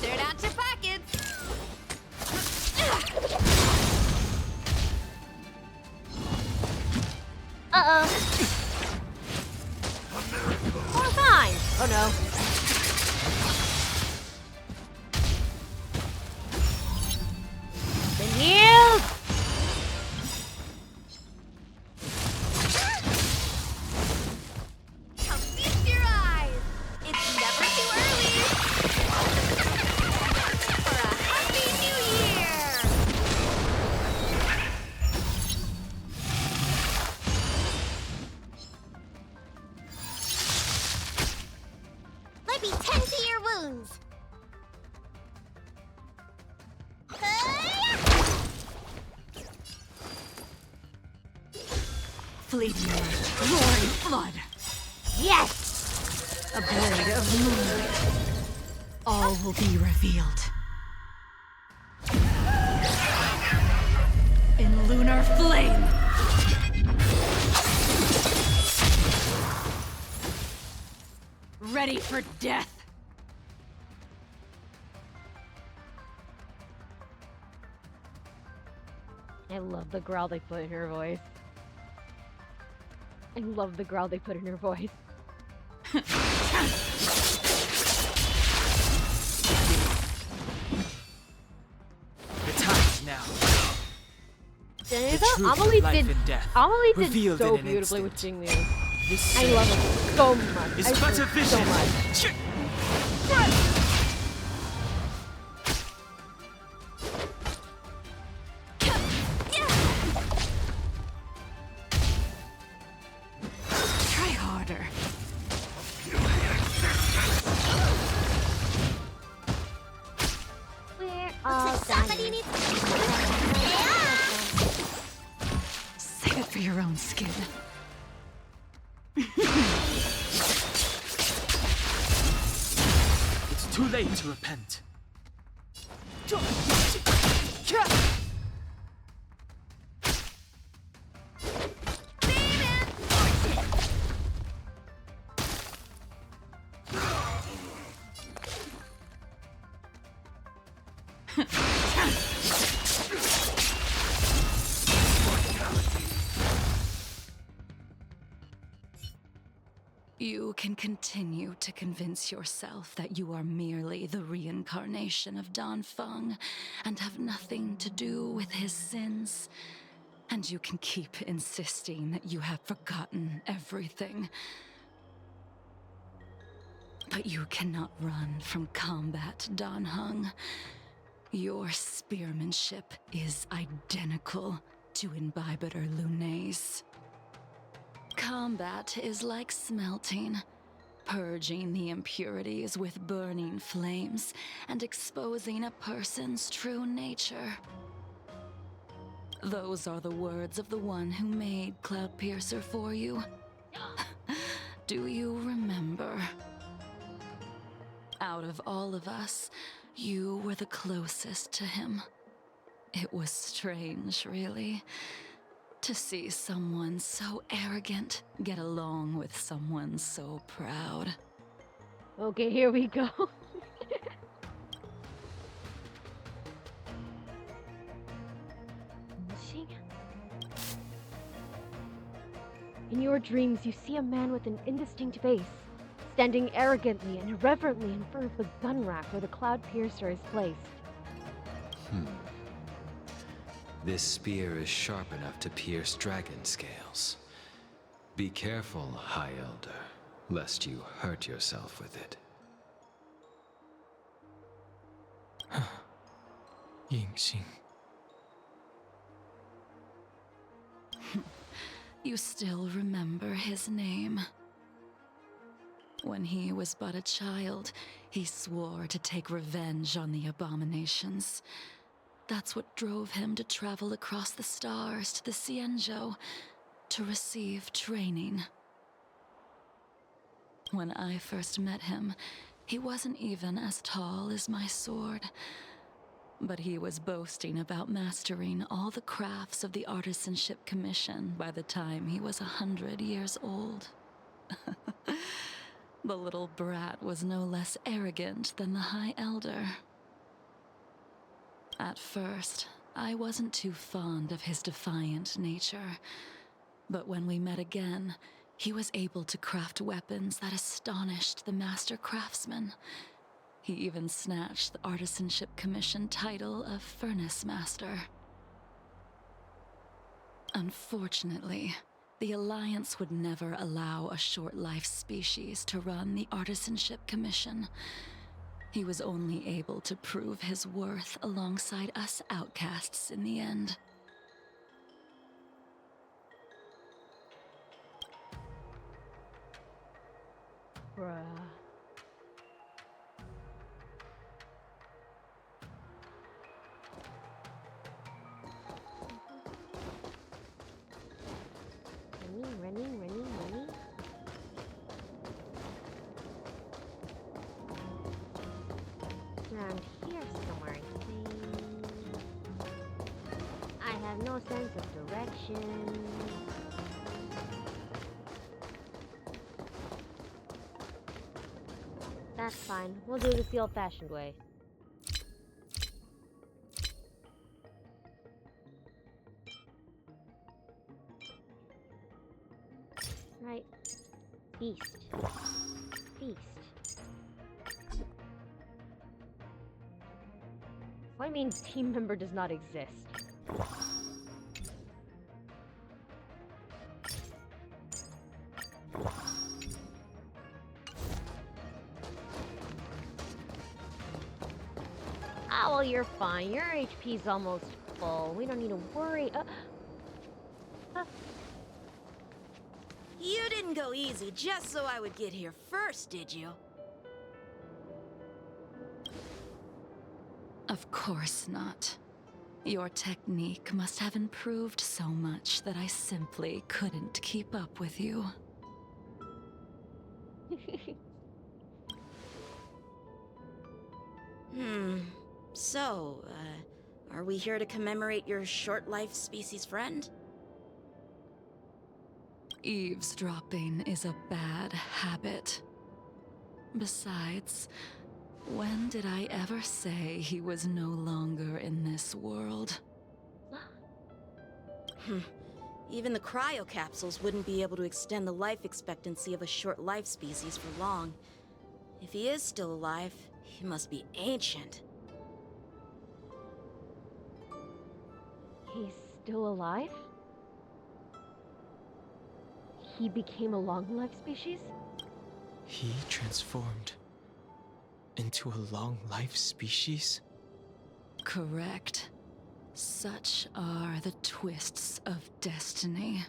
Turn out your pockets. Uh-oh. Oh, fine. Oh, no. The heals! Come feast your eyes. It's never too early. For a happy new year. Let me tend to your wounds. Fleeting light, roaring flood. Yes! A blade of moonlight. All will be revealed. In lunar flame. Ready for death. I love the growl they put in her voice. I love the growl they put in her voice. The time is now. The truth of Amelie life did, and death, Amelie did revealed so in an beautifully with instant. Jingliu. This I love it so much. is I but swear, a vision. so much. Try harder. We're Looks all like somebody dying. needs. Save it for your own skin. It's too late to repent. You can continue to convince yourself that you are merely the reincarnation of Dan Feng and have nothing to do with his sins. And you can keep insisting that you have forgotten everything. But you cannot run from combat, Dan Heng. Your spearmanship is identical to Imbibitor Lunay's. Combat is like smelting, purging the impurities with burning flames and exposing a person's true nature. Those are the words of the one who made Cloudpiercer for you. Do you remember? Out of all of us, you were the closest to him. It was strange, really, to see someone so arrogant get along with someone so proud. Okay, here we go. In your dreams, you see a man with an indistinct face, standing arrogantly and irreverently in front of the gun rack where the Cloud Piercer is placed. This spear is sharp enough to pierce dragon scales. Be careful, High Elder, lest you hurt yourself with it. Yingxing. You still remember his name. When he was but a child, he swore to take revenge on the abominations. That's what drove him to travel across the stars to the Xianzhou to receive training. When I first met him, he wasn't even as tall as my sword. But he was boasting about mastering all the crafts of the Artisanship Commission by the time he was 100 years old. The little brat was no less arrogant than the High Elder. At first, I wasn't too fond of his defiant nature. But when we met again, he was able to craft weapons that astonished the master craftsmen. He even snatched the Artisanship Commission title of Furnace Master. Unfortunately, the Alliance would never allow a short-life species to run the Artisanship Commission. He was only able to prove his worth alongside us outcasts in the end. Bruh. Running. Around here somewhere, I think. I have no sense of direction. That's fine. We'll do this the old-fashioned way. Right. Feast. What do you mean team member does not exist? Ah, well, you're fine. Your HP's almost full. We don't need to worry. You didn't go easy just so I would get here first, did you? Of course not. Your technique must have improved so much that I simply couldn't keep up with you. So, are we here to commemorate your short-life species friend? Eavesdropping is a bad habit. Besides, When did I ever say he was no longer in this world? Even the cryocapsules wouldn't be able to extend the life expectancy of a short life species for long. If he is still alive, he must be ancient. He's still alive? He became a long life species? He transformed into a long life species? Correct. Such are the twists of destiny.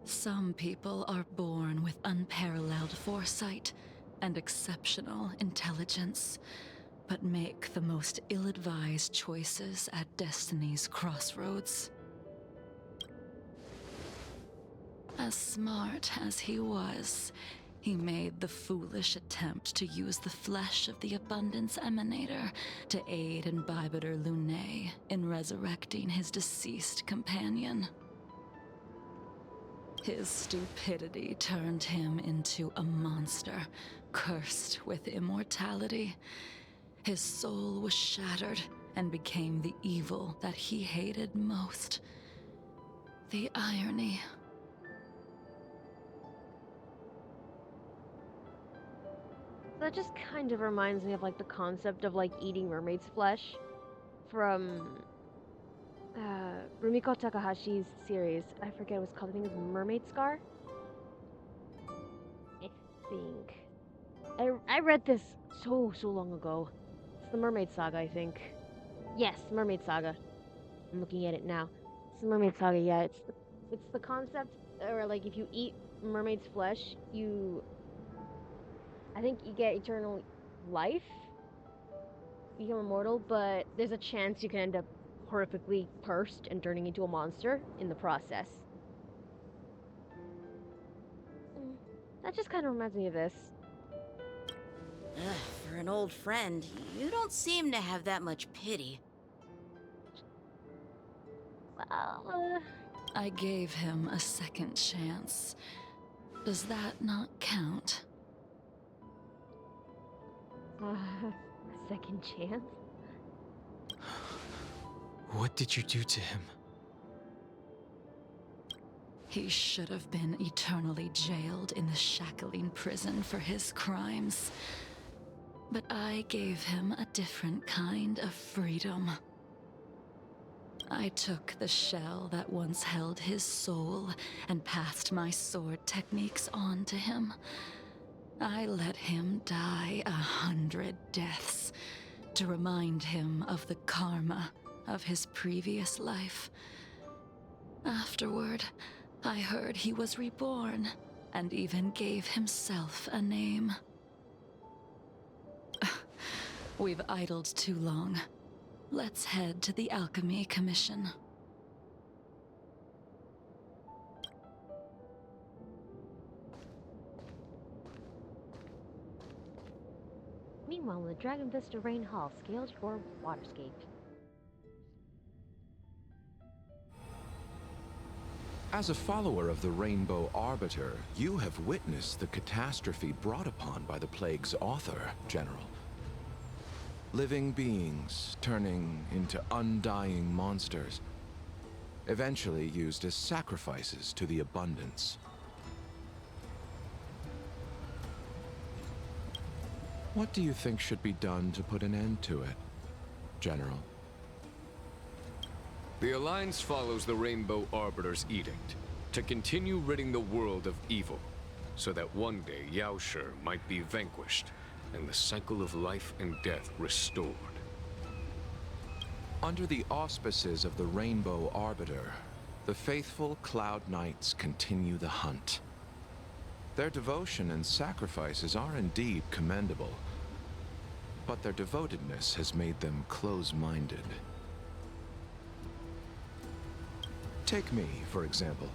Some people are born with unparalleled foresight and exceptional intelligence, but make the most ill-advised choices at destiny's crossroads. As smart as he was, he made the foolish attempt to use the flesh of the Abundance Emanator to aid Imbibitor Lunae in resurrecting his deceased companion. His stupidity turned him into a monster, cursed with immortality. His soul was shattered and became the evil that he hated most. The irony. That just kind of reminds me of like the concept of like eating mermaid's flesh from Rumiko Takahashi's series. I forget what it's called. I think it's Mermaid Scar. I think I read this so long ago. It's the Mermaid Saga, I think. Yes, Mermaid Saga. I'm looking at it now. It's the Mermaid Saga. Yeah, it's the concept, or like if you eat mermaid's flesh, I think you get eternal life. You become immortal, but there's a chance you can end up horrifically cursed and turning into a monster in the process. That just kind of reminds me of this. For an old friend, you don't seem to have that much pity. Well, I gave him a second chance. Does that not count? A second chance? What did you do to him? He should have been eternally jailed in the shackling prison for his crimes. But I gave him a different kind of freedom. I took the shell that once held his soul and passed my sword techniques on to him. I let him die 100 deaths to remind him of the karma of his previous life. Afterward, I heard he was reborn and even gave himself a name. We've idled too long. Let's head to the Alchemy Commission. Meanwhile, in the Dragon Vista Rain Hall, scaled your waterscape. As a follower of the Rainbow Arbiter, you have witnessed the catastrophe brought upon by the plague's author, General. Living beings turning into undying monsters, eventually used as sacrifices to the Abundance. What do you think should be done to put an end to it, General? The Alliance follows the Rainbow Arbiter's edict to continue ridding the world of evil, so that one day Yaoshi might be vanquished and the cycle of life and death restored. Under the auspices of the Rainbow Arbiter, the faithful Cloud Knights continue the hunt. Their devotion and sacrifices are indeed commendable, but their devotedness has made them close-minded. Take me, for example.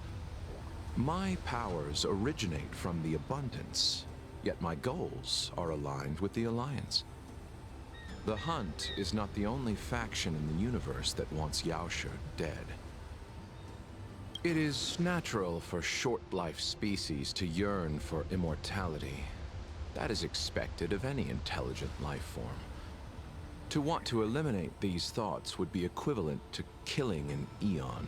My powers originate from the Abundance, yet my goals are aligned with the Alliance. The Hunt is not the only faction in the universe that wants Yaoshi dead. It is natural for short-life species to yearn for immortality, That is expected of any intelligent life form. To want to eliminate these thoughts would be equivalent to killing an eon.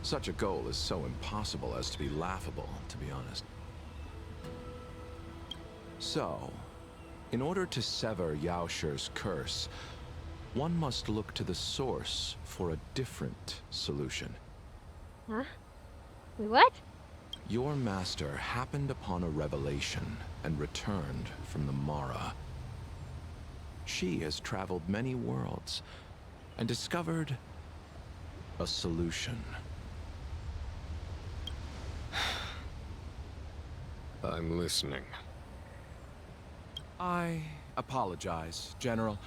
Such a goal is so impossible as to be laughable, to be honest. So, in order to sever Yaosher's curse, one must look to the source for a different solution. Huh? Wait, what? Your master happened upon a revelation and returned from the Mara. She has traveled many worlds and discovered a solution. I'm listening. I apologize, General.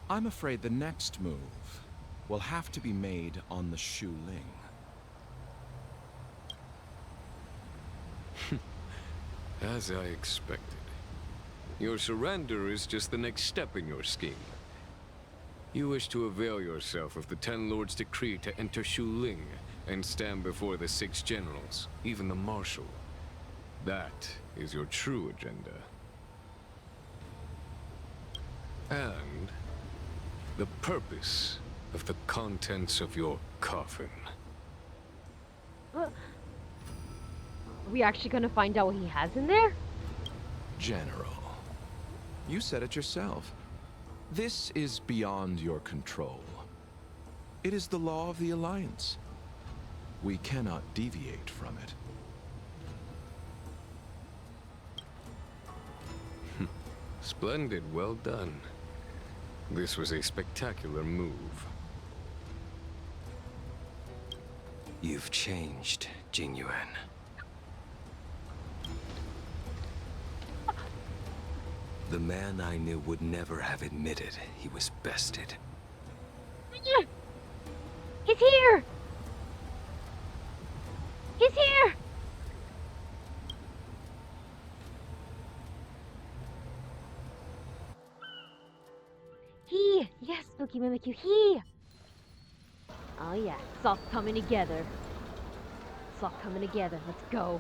I'm afraid the next move will have to be made on the Shu Ling. As I expected. Your surrender is just the next step in your scheme. You wish to avail yourself of the Ten Lords' decree to enter Shu Ling and stand before the 6 generals, even the Marshal. That is your true agenda. And the purpose of the contents of your coffin. Are we actually gonna find out what he has in there? General, you said it yourself. This is beyond your control. It is the law of the Alliance. We cannot deviate from it. Splendid, well done. This was a spectacular move. You've changed, Jingliu. The man I knew would never have admitted he was bested. He's here! He's here! He! Yes, Spooky Mimikyu, he! Oh yeah, it's all coming together. It's all coming together. Let's go.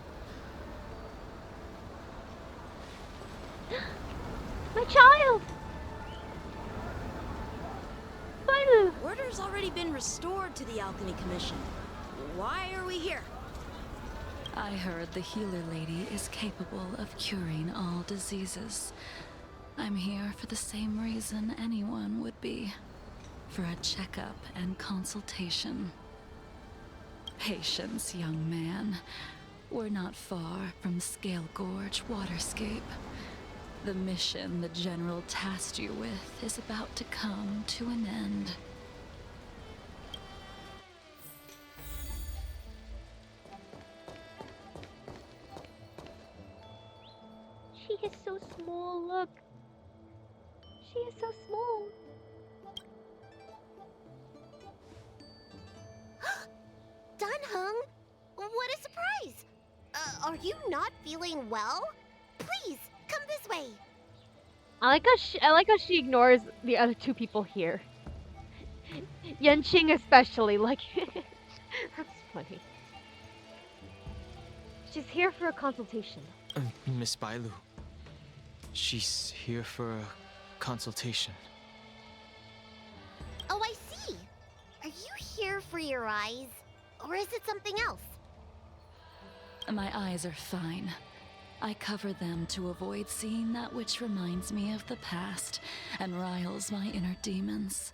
My child! Bailu! Order's already been restored to the Alchemy Commission. Why are we here? I heard the healer lady is capable of curing all diseases. I'm here for the same reason anyone would be. For a checkup and consultation. Patience, young man. We're not far from Scale Gorge Waterscape. The mission the General tasked you with is about to come to an end. She is so small, look. She is so small. Dunhung, what a surprise! Are you not feeling well? Please, come this way. I like how she ignores the other 2 people here. Yanqing especially, like that's funny. She's here for a consultation. Miss Bailu. She's here for a consultation. Oh, I see. Are you here for your eyes? Or is it something else? My eyes are fine. I cover them to avoid seeing that which reminds me of the past and riles my inner demons.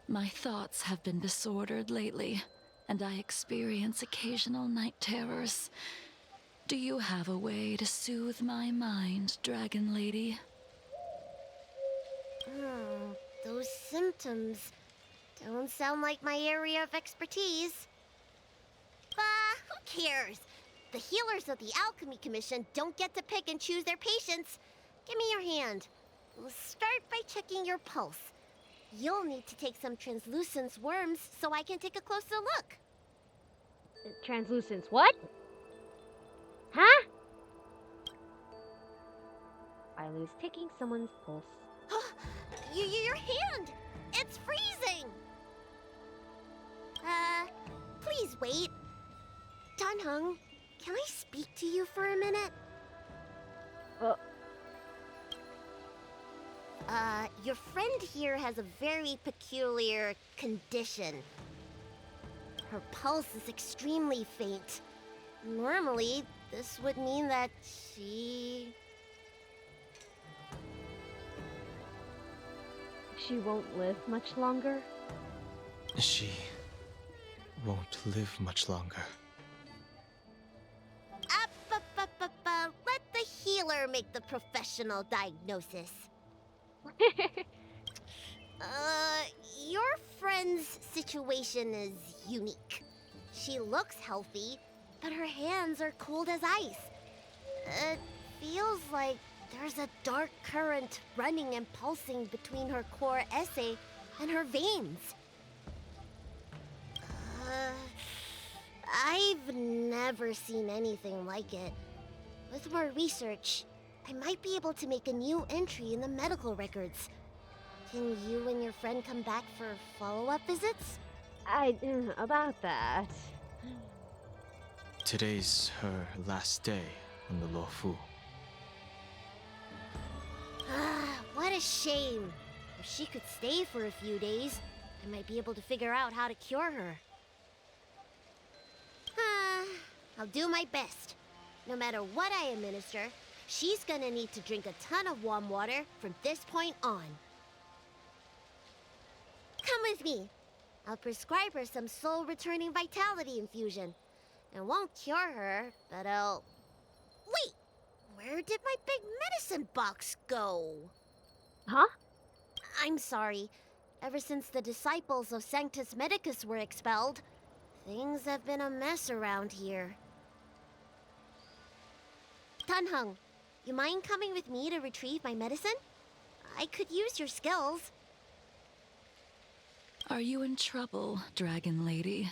My thoughts have been disordered lately, and I experience occasional night terrors. Do you have a way to soothe my mind, Dragon Lady? Those symptoms don't sound like my area of expertise. Who cares? The healers of the Alchemy Commission don't get to pick and choose their patients. Give me your hand. We'll start by checking your pulse. You'll need to take some translucence worms so I can take a closer look. Translucence, what? Huh? Bailu's taking someone's pulse. Your hand! It's freezing! Please wait. Dunhung, can I speak to you for a minute? Your friend here has a very peculiar condition. Her pulse is extremely faint. Normally, this would mean that she won't live much longer. She won't live much longer. Let the healer make the professional diagnosis. Your friend's situation is unique. She looks healthy, but her hands are cold as ice. It feels like there's a dark current running and pulsing between her core esse and her veins. I've never seen anything like it. With more research, I might be able to make a new entry in the medical records. Can you and your friend come back for follow-up visits? About that. Today's her last day on the Luofu. What a shame. If she could stay for a few days, I might be able to figure out how to cure her. I'll do my best. No matter what I administer, she's gonna need to drink a ton of warm water from this point on. Come with me. I'll prescribe her some soul-returning vitality infusion. It won't cure her, but I'll... Wait! Where did my big medicine box go? Huh? I'm sorry. Ever since the disciples of Sanctus Medicus were expelled, things have been a mess around here. Tanheng, you mind coming with me to retrieve my medicine? I could use your skills. Are you in trouble, Dragon Lady?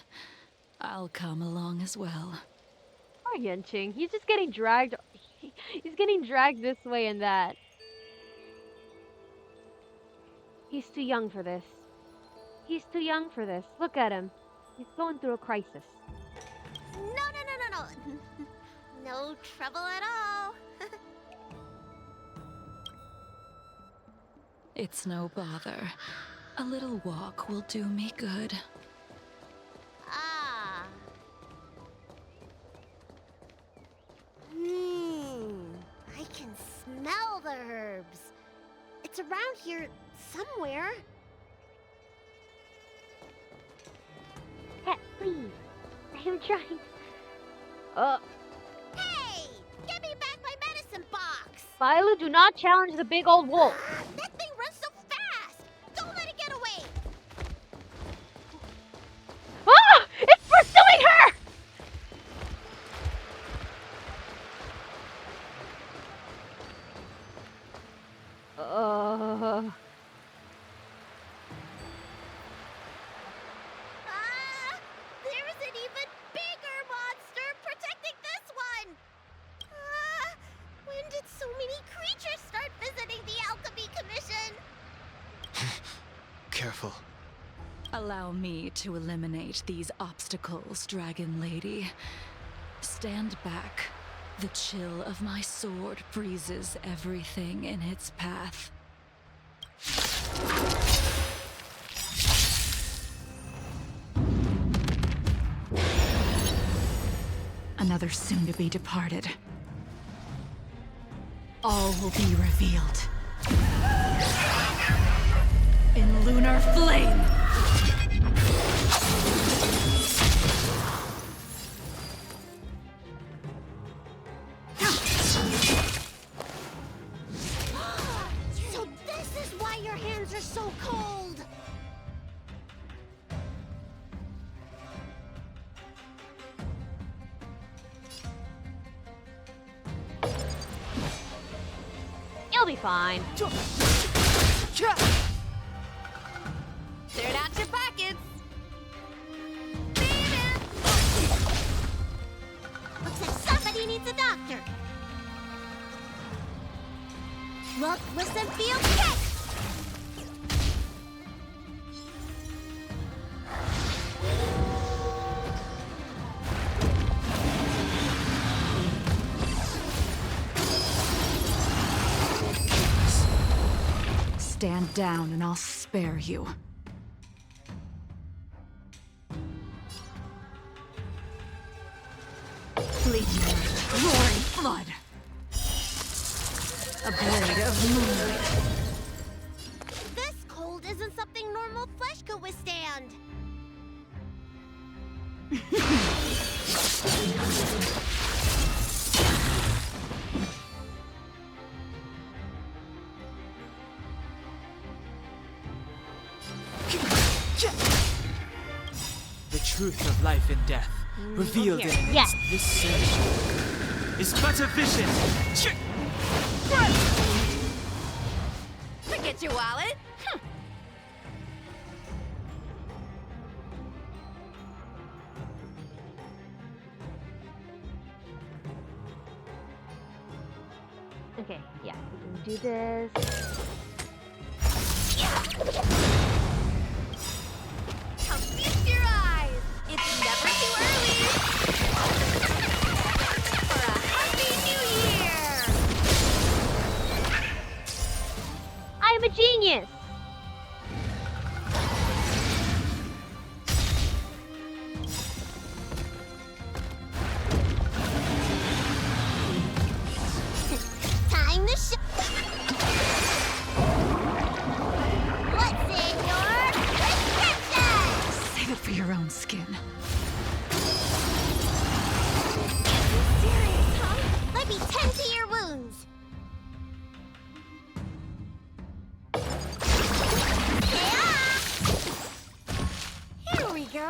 I'll come along as well. Poor Yanqing. He's just getting dragged. He's getting dragged this way and that. He's too young for this. He's too young for this. Look at him. He's going through a crisis. No. No trouble at all. It's no bother. A little walk will do me good. Ah. I can smell the herbs. It's around here somewhere. Cat, please. I am trying. Hey! Give me back my medicine box! Philo, do not challenge the big old wolf. That thing runs so fast! Don't let it get away! Ah! It's pursuing her! There's an even bigger monster protecting this one! When did so many creatures start visiting the Alchemy Commission? Careful. Allow me to eliminate these obstacles, Dragon Lady. Stand back. The chill of my sword freezes everything in its path. Another soon-to-be departed. All will be revealed. In lunar flame! So this is why your hands are so cold! You'll be fine. Cleared out your pockets. Looks like somebody needs a doctor. Look, listen, feel, kick! stand down and I'll spare you. Fleeting light, roaring flood. A blade of moonlight. This cold isn't something normal flesh could withstand. The truth of life and death, revealed in an Yes. This search is but a vision. Forget your wallet. Okay, yeah, we can do this. Come feast your eyes. It's never too early. For a happy new year. I am a genius! Time to show. What's in your prescription? Save it for your own skin. Serious, huh? Let me tend to your wounds. Here we go.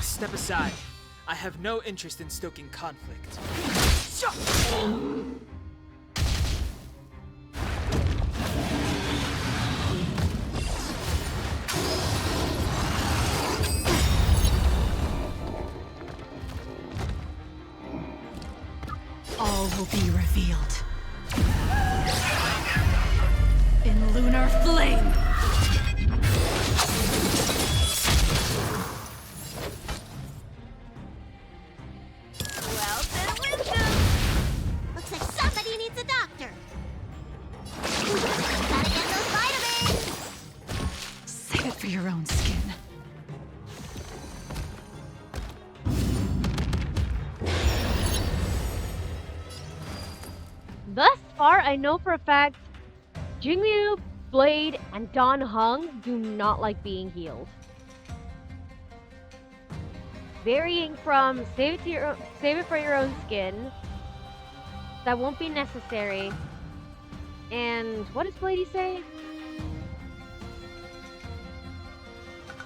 Step aside. I have no interest in stoking conflict. All will be revealed. In lunar flame! Wealth and wisdom. Looks like somebody needs a doctor. Gotta get those vitamins. Save it for your own skin. Thus far, I know for a fact Jingliu, Blade, and Don Hung do not like being healed. Varying from save it for your own skin. That won't be necessary. And what does Blady say?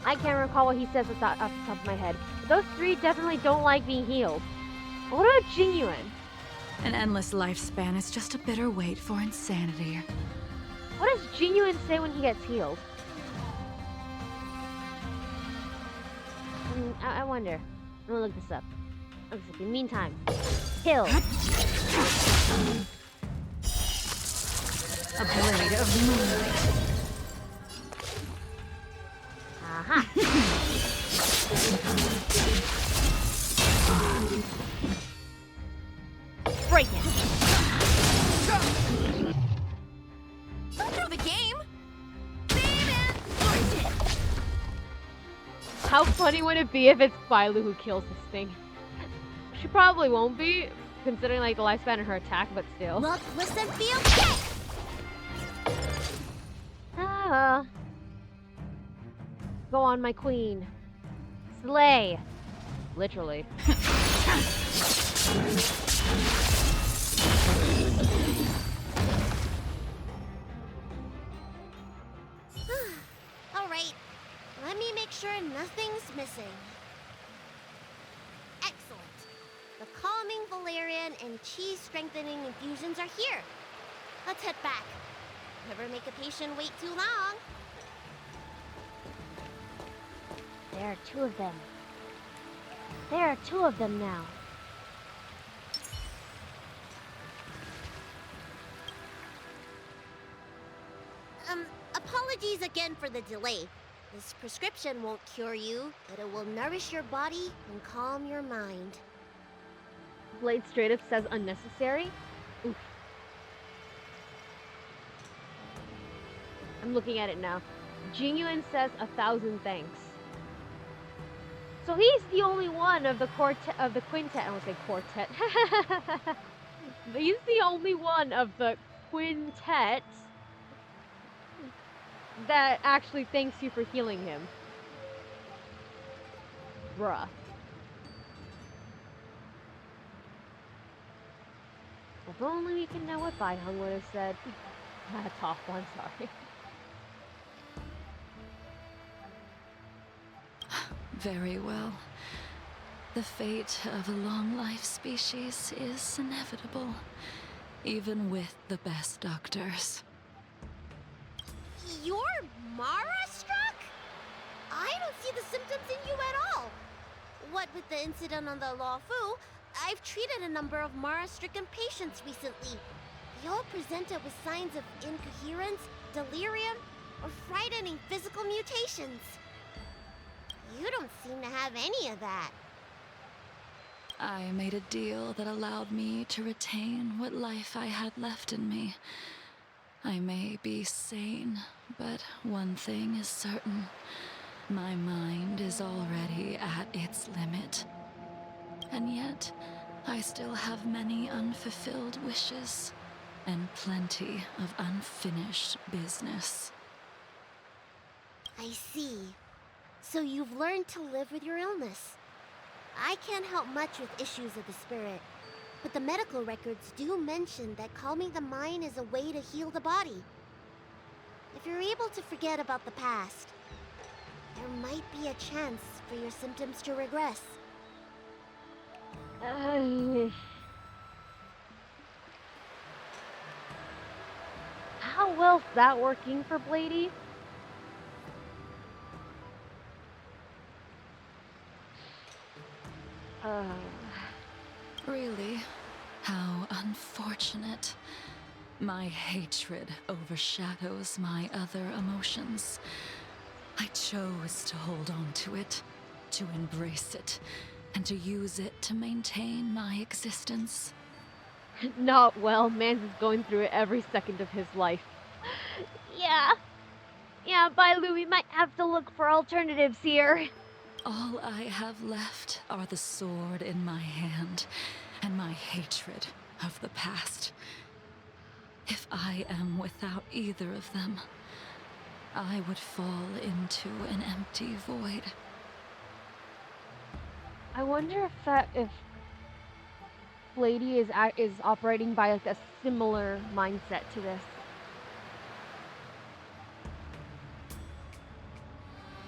I can't recall what he says off the top of my head. Those three definitely don't like being healed. What about Jingyuan? An endless lifespan is just a bitter wait for insanity. What does Jingyuan say when he gets healed? I wonder. I'm gonna look this up. In the meantime, kill. A blade of moonlight. Aha. Break it. Don't throw the game. Save it. Force it. How funny would it be if it's Bailu who kills this thing? She probably won't be, considering like the lifespan of her attack, but still. Look, listen, feel, kick! Ah. Go on, my queen. Slay. Literally. Alright, let me make sure nothing's missing. Excellent. The calming valerian and chi strengthening infusions are here. Let's head back. Never make a patient wait too long. There are two of them. There are two of them now. Apologies again for the delay. This prescription won't cure you, but it will nourish your body and calm your mind. Blade straight up says unnecessary. Oof. I'm looking at it now. Jingliu says 1,000 thanks. So he's the only one of the quintet. I won't say quartet. But he's the only one of the quintet that actually thanks you for healing him. Bruh. If only we can know what Baiheng would have said. That's awful, I'm sorry. Very well. The fate of a long-life species is inevitable, even with the best doctors. You're Mara-struck? I don't see the symptoms in you at all. What with the incident on the Law Fu, I've treated a number of Mara-stricken patients recently. They all presented with signs of incoherence, delirium, or frightening physical mutations. You don't seem to have any of that. I made a deal that allowed me to retain what life I had left in me. I may be sane, but one thing is certain. My mind is already at its limit. And yet, I still have many unfulfilled wishes, and plenty of unfinished business. I see. So you've learned to live with your illness. I can't help much with issues of the spirit, but the medical records do mention that calming the mind is a way to heal the body. If you're able to forget about the past, there might be a chance for your symptoms to regress. How well's that working for Bladey? Really? How unfortunate. My hatred overshadows my other emotions. I chose to hold on to it, to embrace it, and to use it to maintain my existence. Not well. Mans is going through it every second of his life. Yeah, Bailu, we might have to look for alternatives here. All I have left are the sword in my hand and my hatred of the past. If I am without either of them, I would fall into an empty void. I wonder if Lady is operating by like a similar mindset to this.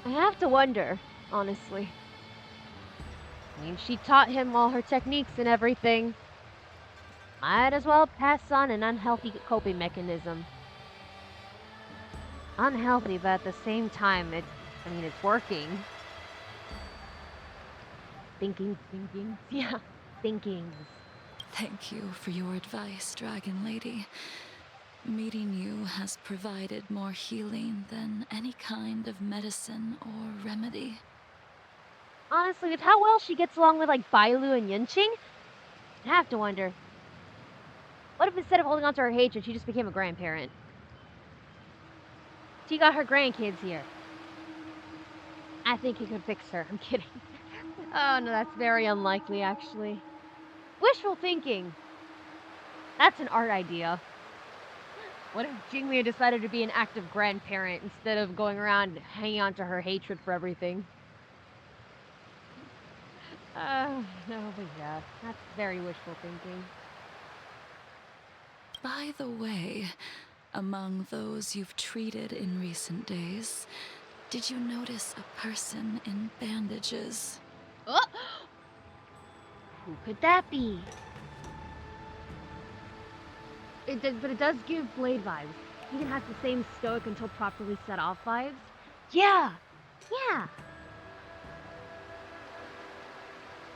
I have to wonder, honestly. I mean, she taught him all her techniques and everything. Might as well pass on an unhealthy coping mechanism. Unhealthy, but at the same time, it's working. Thinkings. Yeah, thinkings. Thank you for your advice, Dragon Lady. Meeting you has provided more healing than any kind of medicine or remedy. Honestly, with how well she gets along with like Bailu and Yunqing, I have to wonder. What if instead of holding on to her hatred, she just became a grandparent? She got her grandkids here. I think he could fix her. I'm kidding. Oh no, that's very unlikely actually. Wishful thinking. That's an art idea. What if Jingliu decided to be an active grandparent instead of going around hanging on to her hatred for everything? No, but yeah, that's very wishful thinking. By the way, among those you've treated in recent days, did you notice a person in bandages? Oh! Who could that be? But it does give Blade vibes. Even has the same stoic until properly set off vibes. Yeah!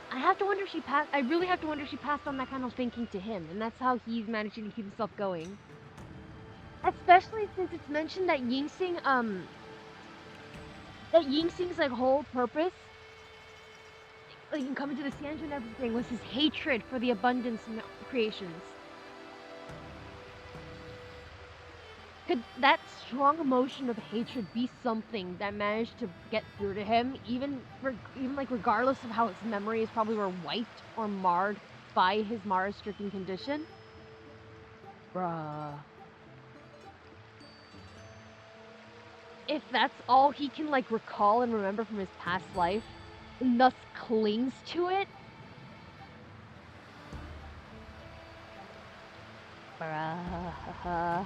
I have to wonder if she passed. I really have to wonder if she passed on that kind of thinking to him, and that's how he's managing to keep himself going. Especially since it's mentioned that Yingxing's like whole purpose like in coming to the Xianzhou and everything was his hatred for the abundance in the creations. Could that strong emotion of hatred be something that managed to get through to him, even like regardless of how his memories probably were wiped or marred by his Mara-stricken condition? Bruh. If that's all he can like recall and remember from his past life, and thus clings to it, bruh.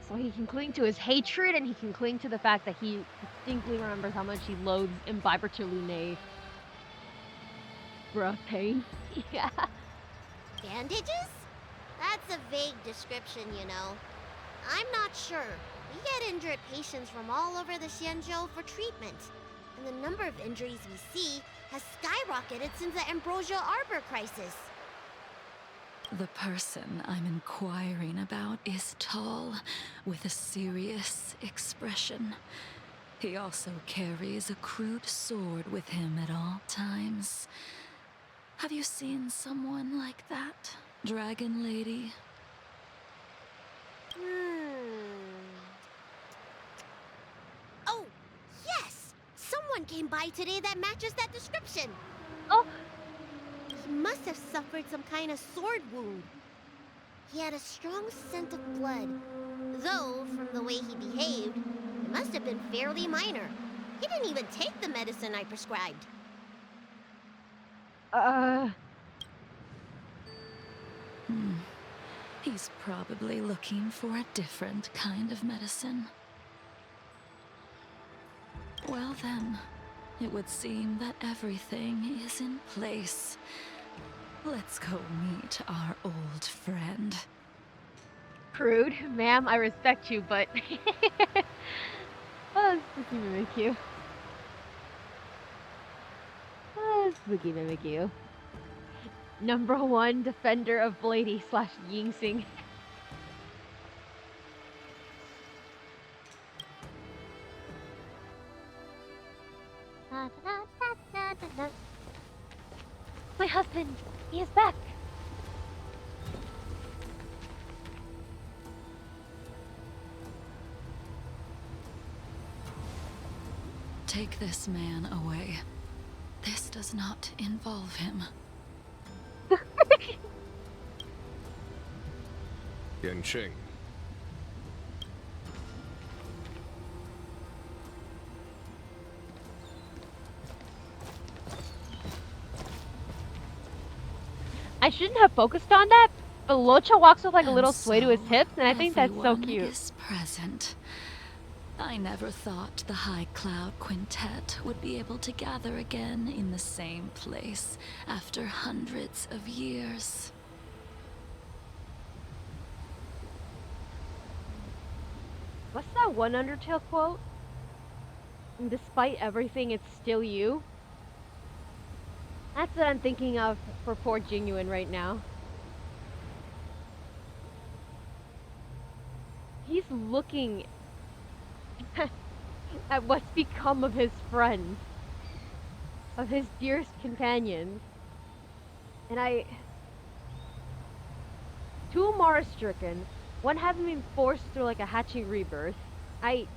So he can cling to his hatred, and he can cling to the fact that he distinctly remembers how much he loathes Imbiber to Lune. Bruh, pain. Yeah. Bandages? That's a vague description, you know. I'm not sure. We get injured patients from all over the Xianzhou for treatment. And the number of injuries we see has skyrocketed since the Ambrosia Arbor crisis. The person I'm inquiring about is tall, with a serious expression. He also carries a crude sword with him at all times. Have you seen someone like that, Dragon Lady? Oh, yes! Someone came by today that matches that description. Oh! He must have suffered some kind of sword wound. He had a strong scent of blood. Though, from the way he behaved, it must have been fairly minor. He didn't even take the medicine I prescribed. He's probably looking for a different kind of medicine. Well then, it would seem that everything is in place. Let's go meet our old friend. Crude, ma'am, I respect you, but... oh, spooky Mimikyu. Oh, spooky Mimikyu. #1 defender of Blady / Yingsing. My husband, he is back. Take this man away. This does not involve him. Yanqing. I shouldn't have focused on that, but Locha walks with like a little And sway to his so hips, and I think that's so everyone cute. is present. I never thought the High Cloud Quintet would be able to gather again in the same place after hundreds of years. What's that one Undertale quote? Despite everything, it's still you. That's what I'm thinking of for poor Jingliu right now. He's looking at what's become of his friend, of his dearest companion. And two Mara stricken, one having been forced through like a hatching rebirth. Bruh.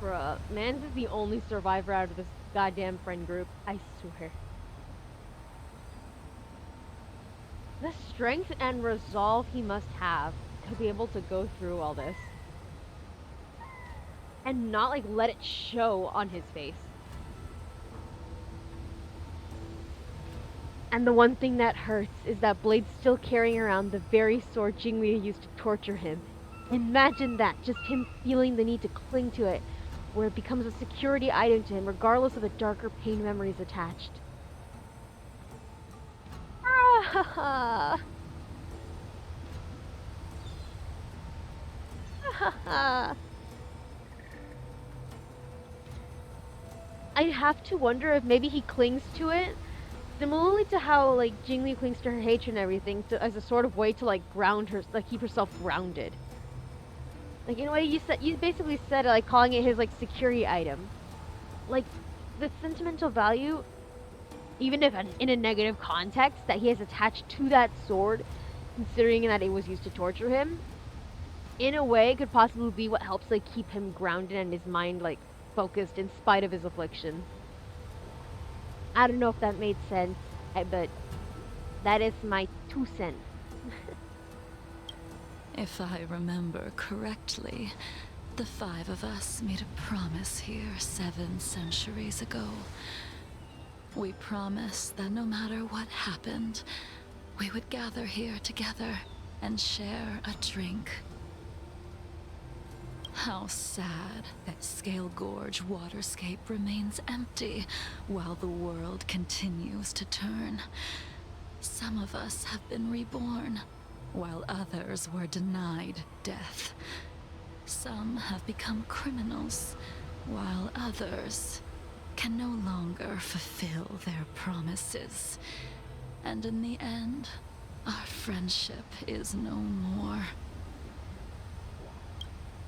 Bruh, Mans is the only survivor out of this goddamn friend group, I swear. The strength and resolve he must have to be able to go through all this. And not like let it show on his face. And the one thing that hurts is that Blade's still carrying around the very sword Jingliu used to torture him. Imagine that, just him feeling the need to cling to it, where it becomes a security item to him regardless of the darker pain memories attached. I have to wonder if maybe he clings to it Similarly to how like Jingliu clings to her hatred and everything as a sort of way to like ground her, like keep herself grounded. Like in a way, you basically said like calling it his like security item. Like the sentimental value, even if in a negative context, that he has attached to that sword, considering that it was used to torture him, in a way could possibly be what helps like keep him grounded and his mind like focused in spite of his affliction. I don't know if that made sense, but that is my 2 cents. If I remember correctly, the 5 of us made a promise here 7 centuries ago. We promised that no matter what happened, we would gather here together and share a drink. How sad that Scale Gorge waterscape remains empty while the world continues to turn. Some of us have been reborn, while others were denied death. Some have become criminals, while others can no longer fulfill their promises. And in the end, our friendship is no more.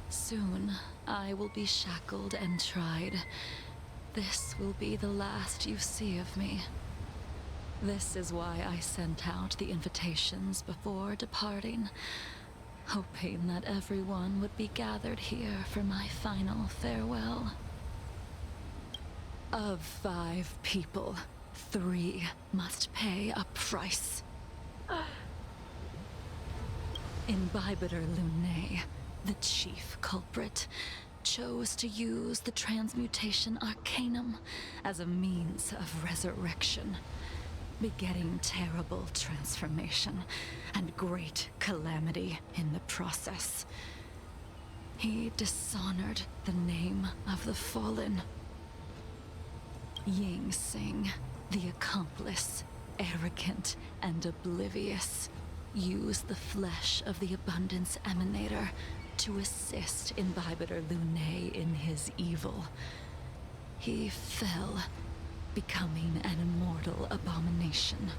Soon, I will be shackled and tried. This will be the last you see of me. This is why I sent out the invitations before departing, hoping that everyone would be gathered here for my final farewell. Of 5 people, 3 must pay a price. Imbibitor Lunae, the chief culprit, chose to use the transmutation arcanum as a means of resurrection, begetting terrible transformation and great calamity in the process. He dishonored the name of the fallen. Ying Sing, the accomplice, arrogant and oblivious, used the flesh of the Abundance Emanator to assist Imbibitor Lunae in his evil. He fell, becoming an immortal abomination.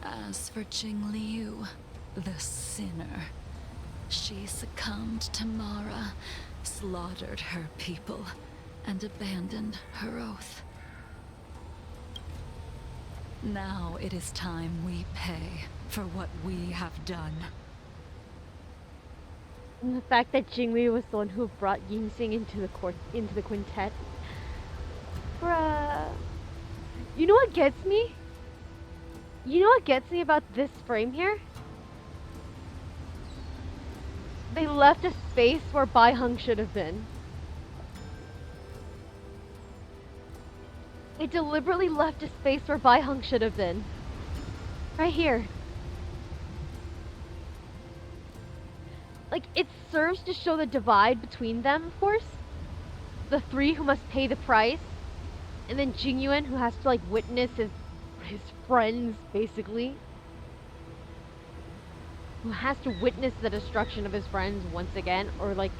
As for Jingliu, the sinner, she succumbed to Mara, slaughtered her people, and abandoned her oath. Now it is time we pay for what we have done. And the fact that Jingliu was the one who brought Yinsing into the quintet. Bruh. You know what gets me? You know what gets me about this frame here? They left a space where Bai Hung should have been. They deliberately left a space where Bai Hung should have been. Right here. Like, it serves to show the divide between them, of course. The 3 who must pay the price. And then Jingyuan, who has to, like, witness his friends, basically. Who has to witness the destruction of his friends once again. Or, like,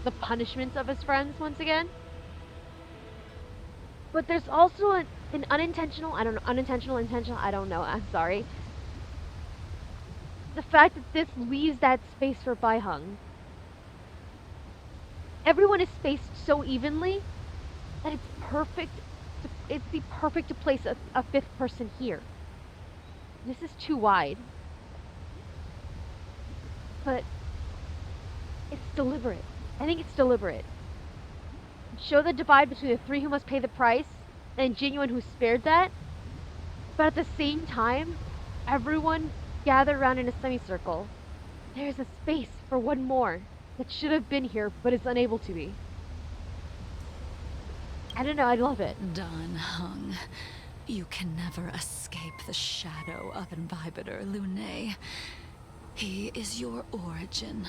the punishments of his friends once again. But there's also an unintentional, intentional, I don't know, I'm sorry. The fact that this leaves that space for Bai Hung. Everyone is spaced so evenly that it's perfect. It'd be perfect to place a 5th person here. This is too wide. But it's deliberate. I think it's deliberate. Show the divide between the 3 who must pay the price and Jingyuan who spared that. But at the same time, everyone gathered around in a semicircle. There's a space for one more that should have been here but is unable to be. I don't know, I love it. Dan Heng, you can never escape the shadow of Imbibitor Lunae. He is your origin,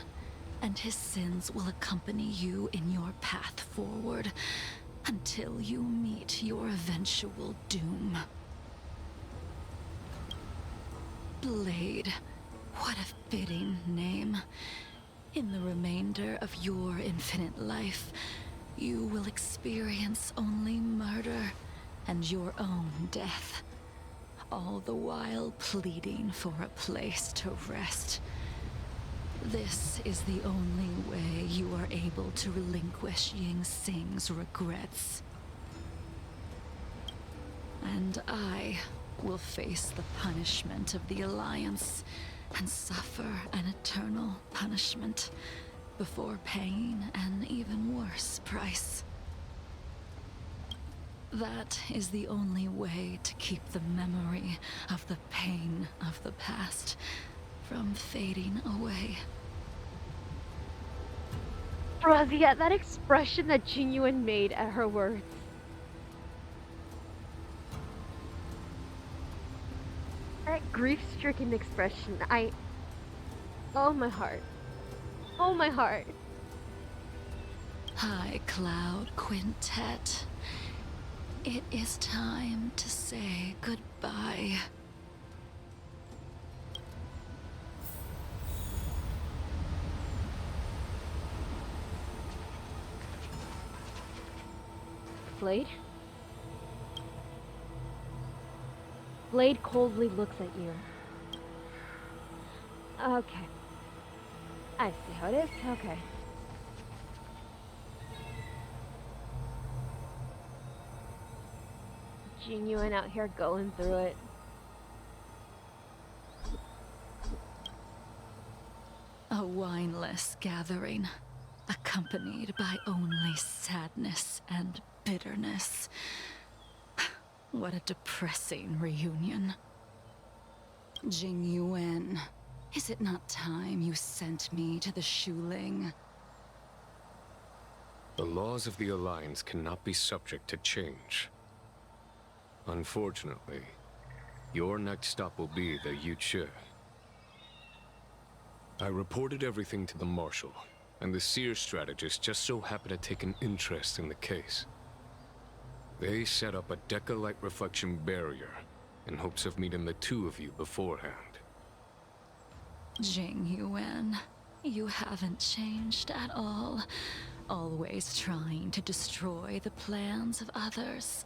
and his sins will accompany you in your path forward until you meet your eventual doom. Blade, what a fitting name. In the remainder of your infinite life, you will experience only murder and your own death, all the while pleading for a place to rest. This is the only way you are able to relinquish Ying Sing's regrets. And I will face the punishment of the Alliance and suffer an eternal punishment before paying an even worse price. That is the only way to keep the memory of the pain of the past from fading away. Bruh, yeah, that expression that Jingliu made at her words. That grief-stricken expression, oh my heart. Oh my heart. High Cloud Quintet. It is time to say goodbye. Blade? Blade coldly looks at you. Okay. I see how it is. Okay. Genuine out here going through it. A wineless gathering, accompanied by only sadness and bitterness. What a depressing reunion. Jingyuan, is it not time you sent me to the Shuling? The laws of the Alliance cannot be subject to change. Unfortunately, your next stop will be the Yuchi. I reported everything to the Marshal, and the Seer strategist just so happened to take an interest in the case. They set up a Deca light reflection barrier in hopes of meeting the two of you beforehand. Jingyuan, you haven't changed at all. Always trying to destroy the plans of others.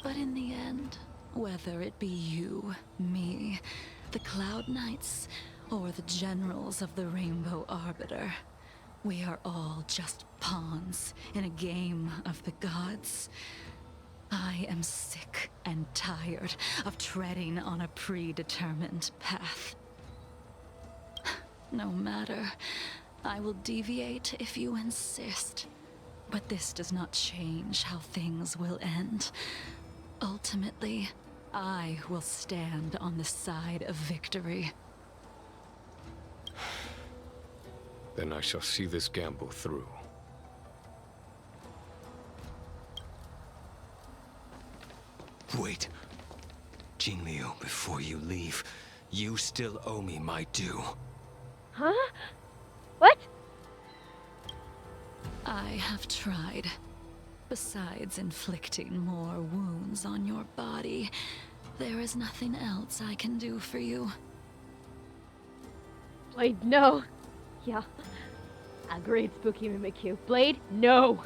But in the end, whether it be you, me, the Cloud Knights, or the generals of the Rainbow Arbiter, we are all just pawns in a game of the gods. I am sick and tired of treading on a predetermined path. No matter, I will deviate if you insist. But this does not change how things will end. Ultimately, I will stand on the side of victory. Then I shall see this gamble through. Wait. Jingliu, before you leave, you still owe me my due. Huh? What? I have tried. Besides inflicting more wounds on your body, there is nothing else I can do for you. Blade, no. Yeah. Agreed, Spooky Mimikyu. Blade, no.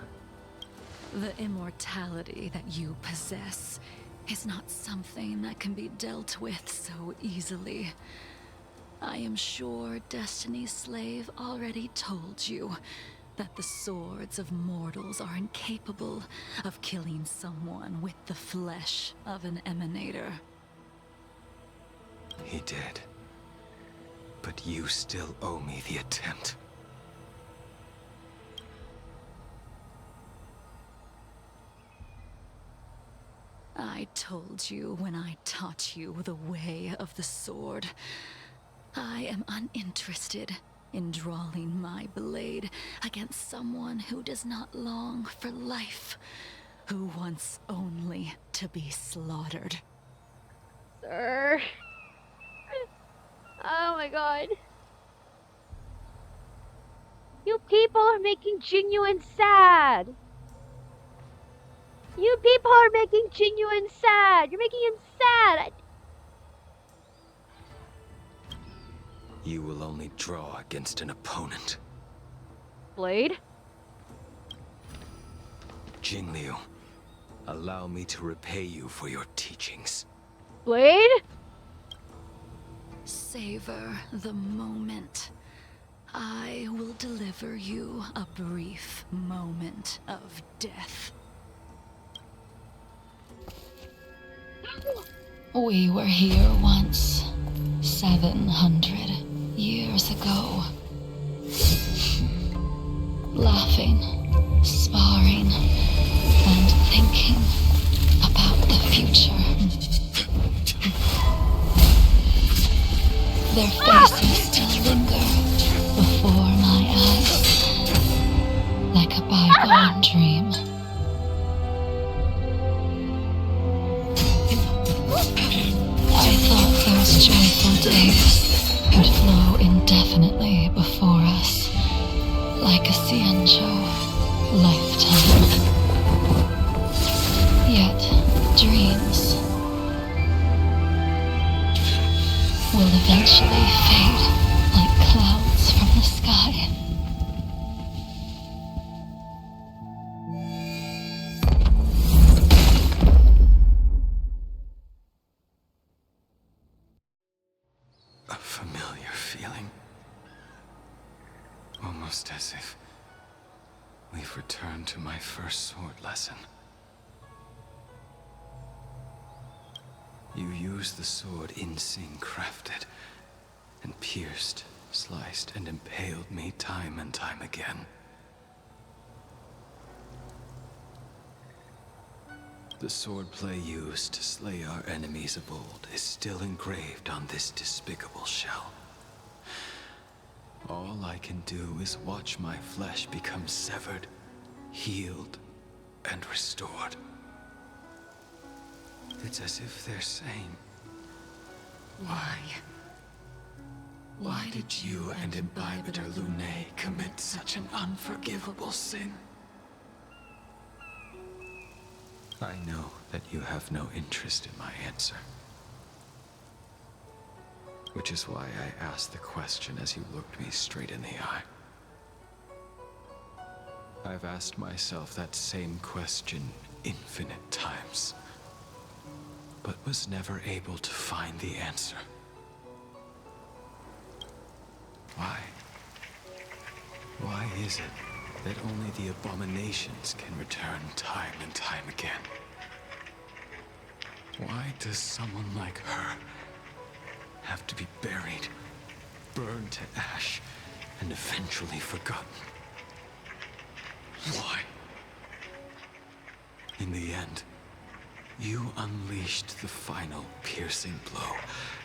The immortality that you possess is not something that can be dealt with so easily. I am sure Destiny's Slave already told you that the swords of mortals are incapable of killing someone with the flesh of an emanator. He did. But you still owe me the attempt. I told you when I taught you the way of the sword. I am uninterested in drawing my blade against someone who does not long for life, who wants only to be slaughtered. Sir. Oh my god. You people are making Jingliu sad. You people are making Jingliu sad. You're making him sad. You will only draw against an opponent. Blade? Jingliu, allow me to repay you for your teachings. Blade? Savor the moment. I will deliver you a brief moment of death. We were here once, 700 years ago. Laughing, sparring, and thinking about the future. Their faces still linger before my eyes, like a bygone dream. I thought those joyful days would flow indefinitely before us, like a Cianjo lifetime. Yet, dreams will eventually fade like clouds from the sky. A familiar feeling. Almost as if we've returned to my first sword lesson. You used the sword Insing crafted, and pierced, sliced, and impaled me time and time again. The swordplay used to slay our enemies of old is still engraved on this despicable shell. All I can do is watch my flesh become severed, healed, and restored. It's as if they're saying, why? Why did you and Imbibitor Lunae commit such an unforgivable sin? I know that you have no interest in my answer. Which is why I asked the question as you looked me straight in the eye. I've asked myself that same question infinite times, but was never able to find the answer. Why? Why is it that only the abominations can return time and time again? Why does someone like her have to be buried, burned to ash, and eventually forgotten? Why? In the end, you unleashed the final piercing blow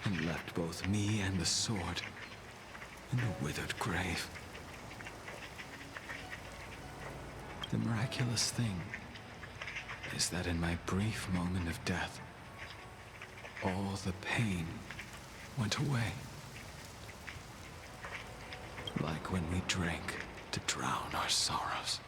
and left both me and the sword in a withered grave. The miraculous thing is that in my brief moment of death, all the pain went away. Like when we drank to drown our sorrows.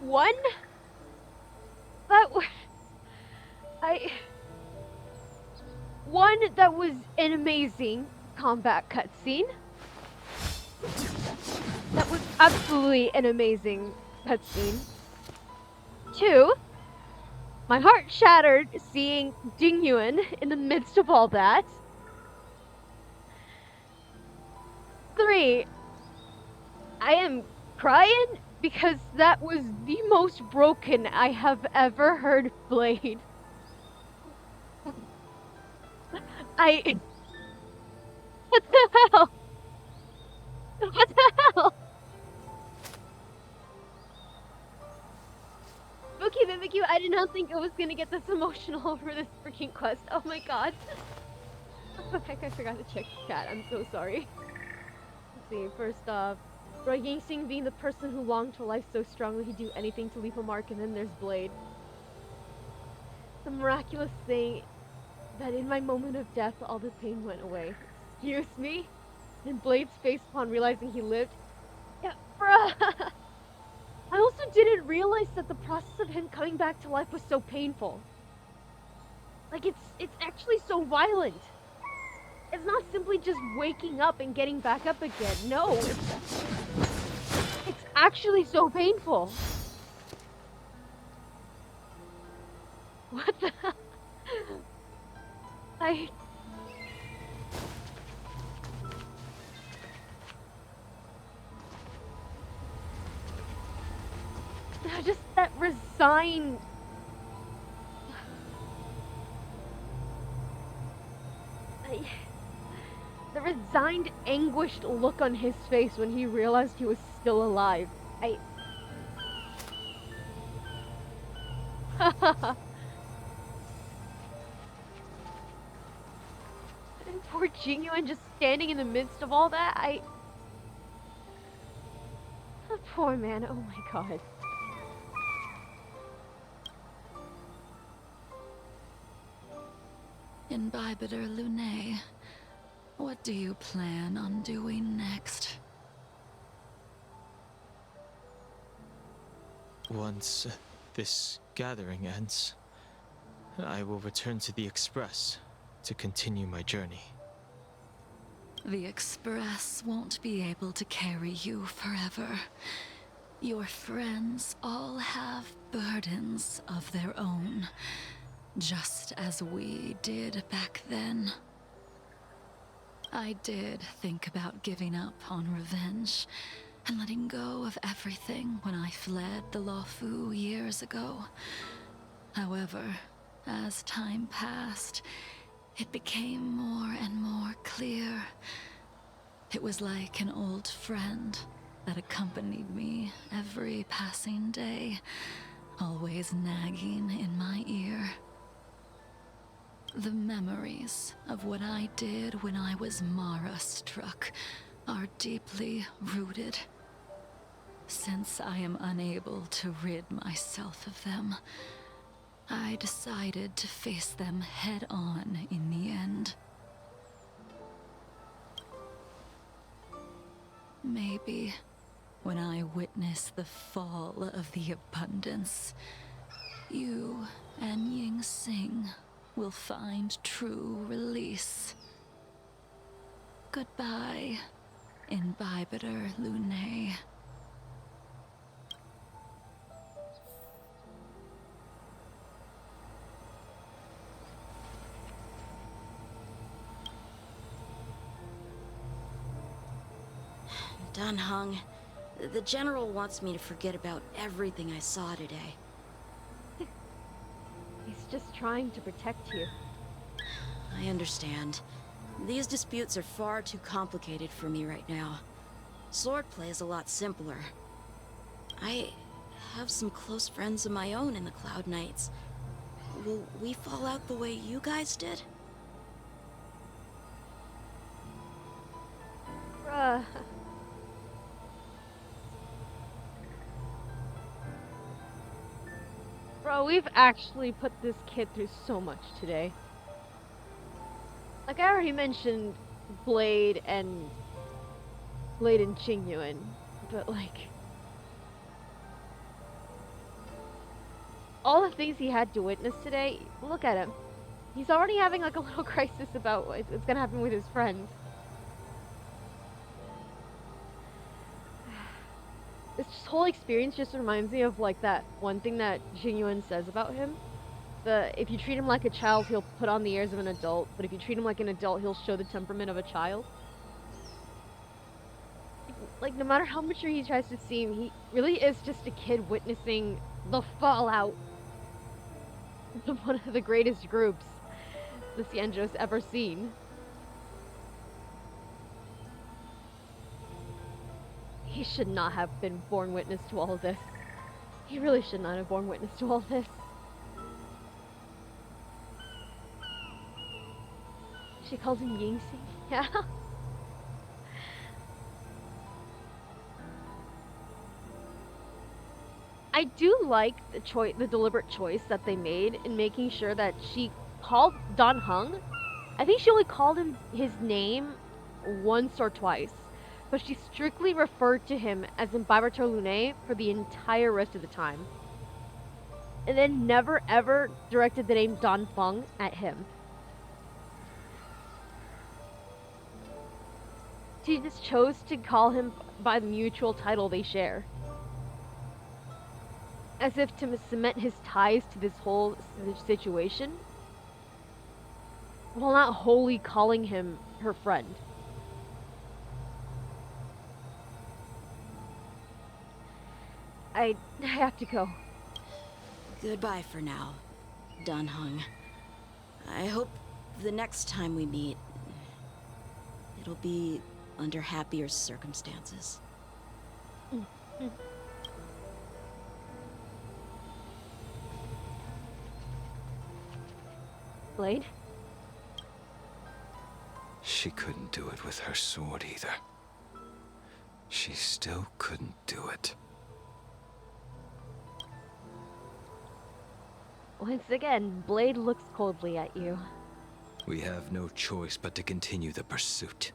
One? That was... One, that was an amazing combat cutscene. That was absolutely an amazing cutscene. Two, my heart shattered seeing Jingliu in the midst of all that. Three, I am crying because that was the most broken I have ever heard Blade. What the hell? What the hell? Spooky Mimikyu, I did not think I was gonna get this emotional over this freaking quest. Oh my god. Oh heck, I forgot to check chat. I'm so sorry. Let's see, first off, Bro, Yingxing being the person who longed for life so strongly he'd do anything to leave a mark, and then there's Blade. The miraculous thing that in my moment of death, all the pain went away. Excuse me? And Blade's face upon realizing he lived. Yeah, bruh! I also didn't realize that the process of him coming back to life was so painful. Like, it's actually so violent. It's not simply just waking up and getting back up again. No, it's actually so painful. What the hell? Just that resigned... The resigned, anguished look on his face when he realized he was still alive. And poor Jingliu just standing in the midst of all that, oh, poor man, oh my god. Imbibitor Lunae, what do you plan on doing next? Once this gathering ends, I will return to the Express to continue my journey. The Express won't be able to carry you forever. Your friends all have burdens of their own, just as we did back then. I did think about giving up on revenge and letting go of everything when I fled the Luofu years ago. However, as time passed, it became more and more clear. It was like an old friend that accompanied me every passing day, always nagging in my ear. The memories of what I did when I was Mara-struck are deeply rooted. Since I am unable to rid myself of them, I decided to face them head-on in the end. Maybe when I witness the fall of the abundance, you and Yingxing will find true release. Goodbye, Imbibitor Lunae. Dunhung, the General wants me to forget about everything I saw today. He's just trying to protect you. I understand. These disputes are far too complicated for me right now. Swordplay is a lot simpler. I have some close friends of my own in the Cloud Knights. Will we fall out the way you guys did? Bruh. Bro, we've actually put this kid through so much today. Like, I already mentioned Blade and Jingliu, but like... all the things he had to witness today, look at him. He's already having like a little crisis about what's gonna happen with his friends. This whole experience just reminds me of like that one thing that Jingliu says about him. If you treat him like a child, he'll put on the airs of an adult, but if you treat him like an adult, he'll show the temperament of a child. Like, no matter how mature he tries to seem, he really is just a kid witnessing the fallout of one of the greatest groups the Xianzhou's ever seen. He should not have been born witness to all of this. He really should not have borne witness to all of this. She calls him Yingxing. Yeah. I do like the deliberate choice that they made in making sure that she called Don Hung. I think she only called him his name once or twice, but she strictly referred to him as Imbibitor Lune for the entire rest of the time. And then never ever directed the name Don Feng at him. She just chose to call him by the mutual title they share. As if to cement his ties to this whole situation, while not wholly calling him her friend. I have to go. Goodbye for now, Don Hung. I hope the next time we meet, it'll be under happier circumstances. Blade? She couldn't do it with her sword either. She still couldn't do it. Once again, Blade looks coldly at you. We have no choice but to continue the pursuit.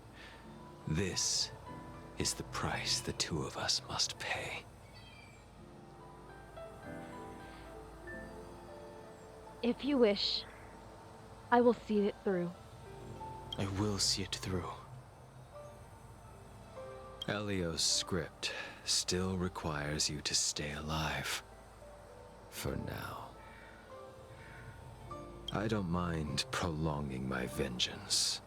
This is the price the two of us must pay. If you wish, I will see it through. I will see it through. Elio's script still requires you to stay alive. For now. I don't mind prolonging my vengeance.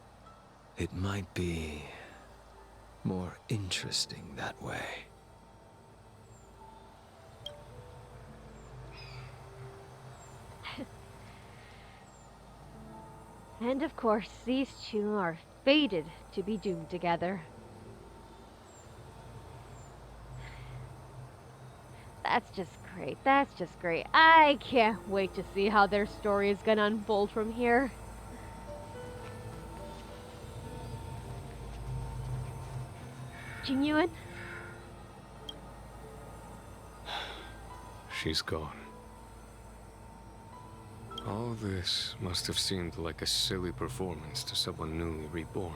It might be more interesting that way. And of course, these two are fated to be doomed together. That's just great. That's just great. I can't wait to see how their story is gonna unfold from here. Jingliu? She's gone. All this must have seemed like a silly performance to someone newly reborn.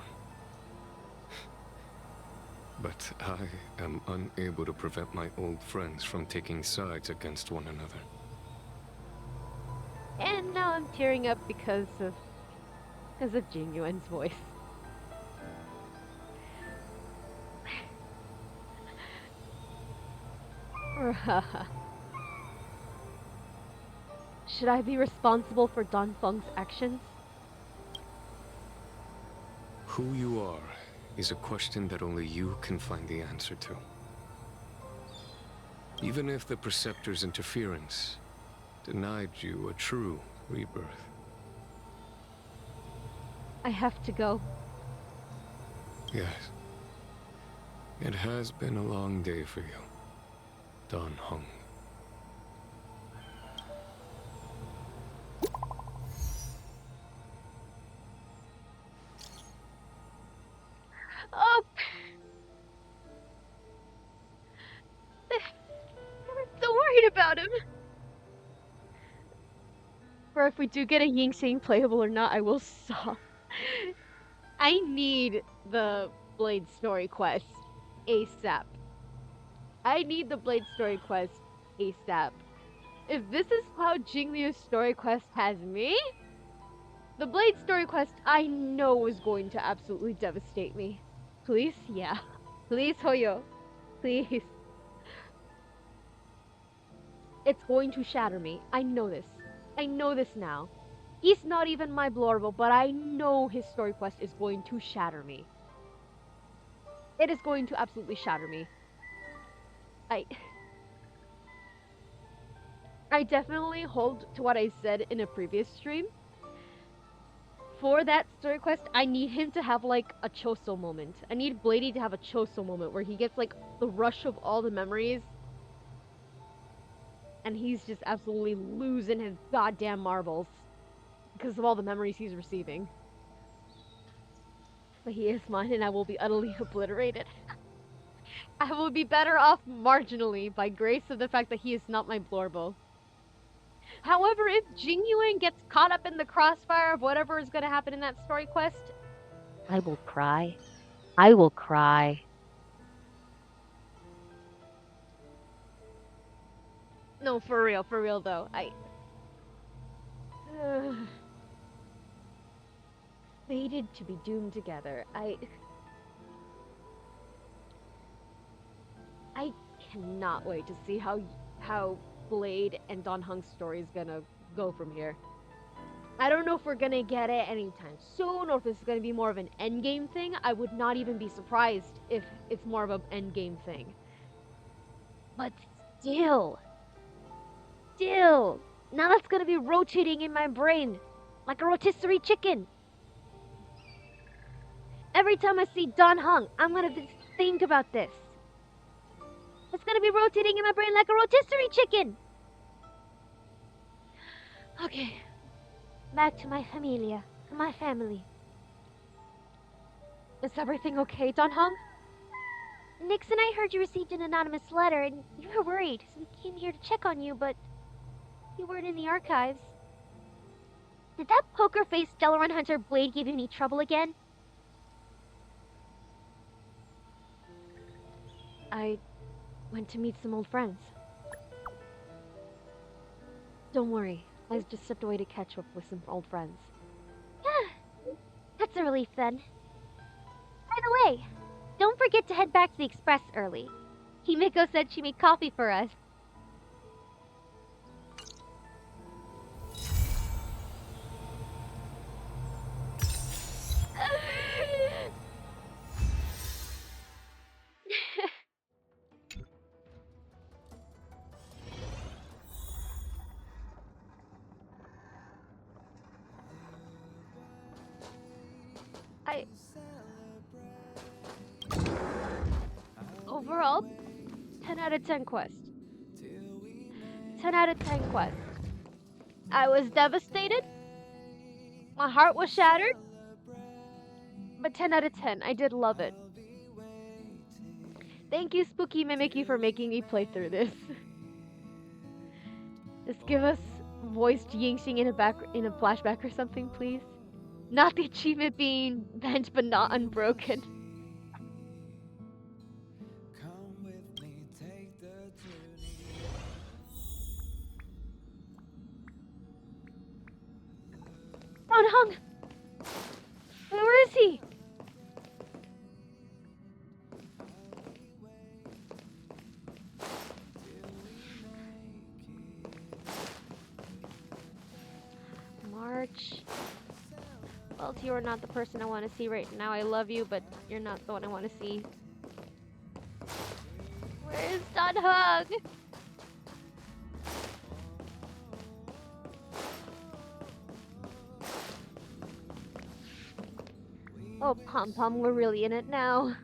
But I am unable to prevent my old friends from taking sides against one another. And now I'm tearing up because of Jingliu's voice. Should I be responsible for Don Feng's actions? Who you are is a question that only you can find the answer to. Even if the Preceptor's interference denied you a true rebirth. I have to go. Yes. It has been a long day for you, Don Hung. Oh! I'm so worried about him! For if we do get a Ying Sing playable or not, I will stop. I need the Blade story quest ASAP. I need the Blade story quest ASAP. If this is how Jingliu's story quest has me, the Blade story quest I know is going to absolutely devastate me. Please? Yeah. Please, Hoyo. Please. It's going to shatter me. I know this. I know this now. He's not even my Blorbo, but I know his story quest is going to shatter me. It is going to absolutely shatter me. I definitely hold to what I said in a previous stream. For that story quest, I need him to have like a Choso moment. I need Blady to have a Choso moment where he gets like the rush of all the memories and he's just absolutely losing his goddamn marbles because of all the memories he's receiving. But he is mine and I will be utterly obliterated. I will be better off marginally by grace of the fact that he is not my Blorbo. However, if Jingliu gets caught up in the crossfire of whatever is going to happen in that story quest, I will cry. I will cry. No, for real though. Fated to be doomed together. I cannot wait to see how Blade and Don Hung's story is gonna go from here. I don't know if we're gonna get it anytime soon or if this is gonna be more of an endgame thing. I would not even be surprised if it's more of an endgame thing. But still, now that's gonna be rotating in my brain like a rotisserie chicken. Every time I see Don Hung, I'm gonna think about this. It's gonna be rotating in my brain like a rotisserie chicken. Okay, back to my familia, my family. Is everything okay, Don Hung? Nix and I heard you received an anonymous letter and you were worried, so we came here to check on you, but you weren't in the archives. Did that poker-faced Delaran Hunter Blade give you any trouble again? I went to meet some old friends. Don't worry, I just stepped away to catch up with some old friends. That's a relief then. By the way, don't forget to head back to the Express early. Himiko said she made coffee for us. Overall, 10 out of 10 quest. 10 out of 10 quest. I was devastated. My heart was shattered. But 10 out of 10. I did love it. Thank you, Spooky Mimikyu, for making me play through this. Just give us voiced Yingxing in a flashback or something, please. Not the achievement being bent but not unbroken. Don Hung! Where is he? March. Well, you are not the person I want to see right now. I love you, but you're not the one I want to see. Where is Don Hung? Oh, Pom Pom, we're really in it now.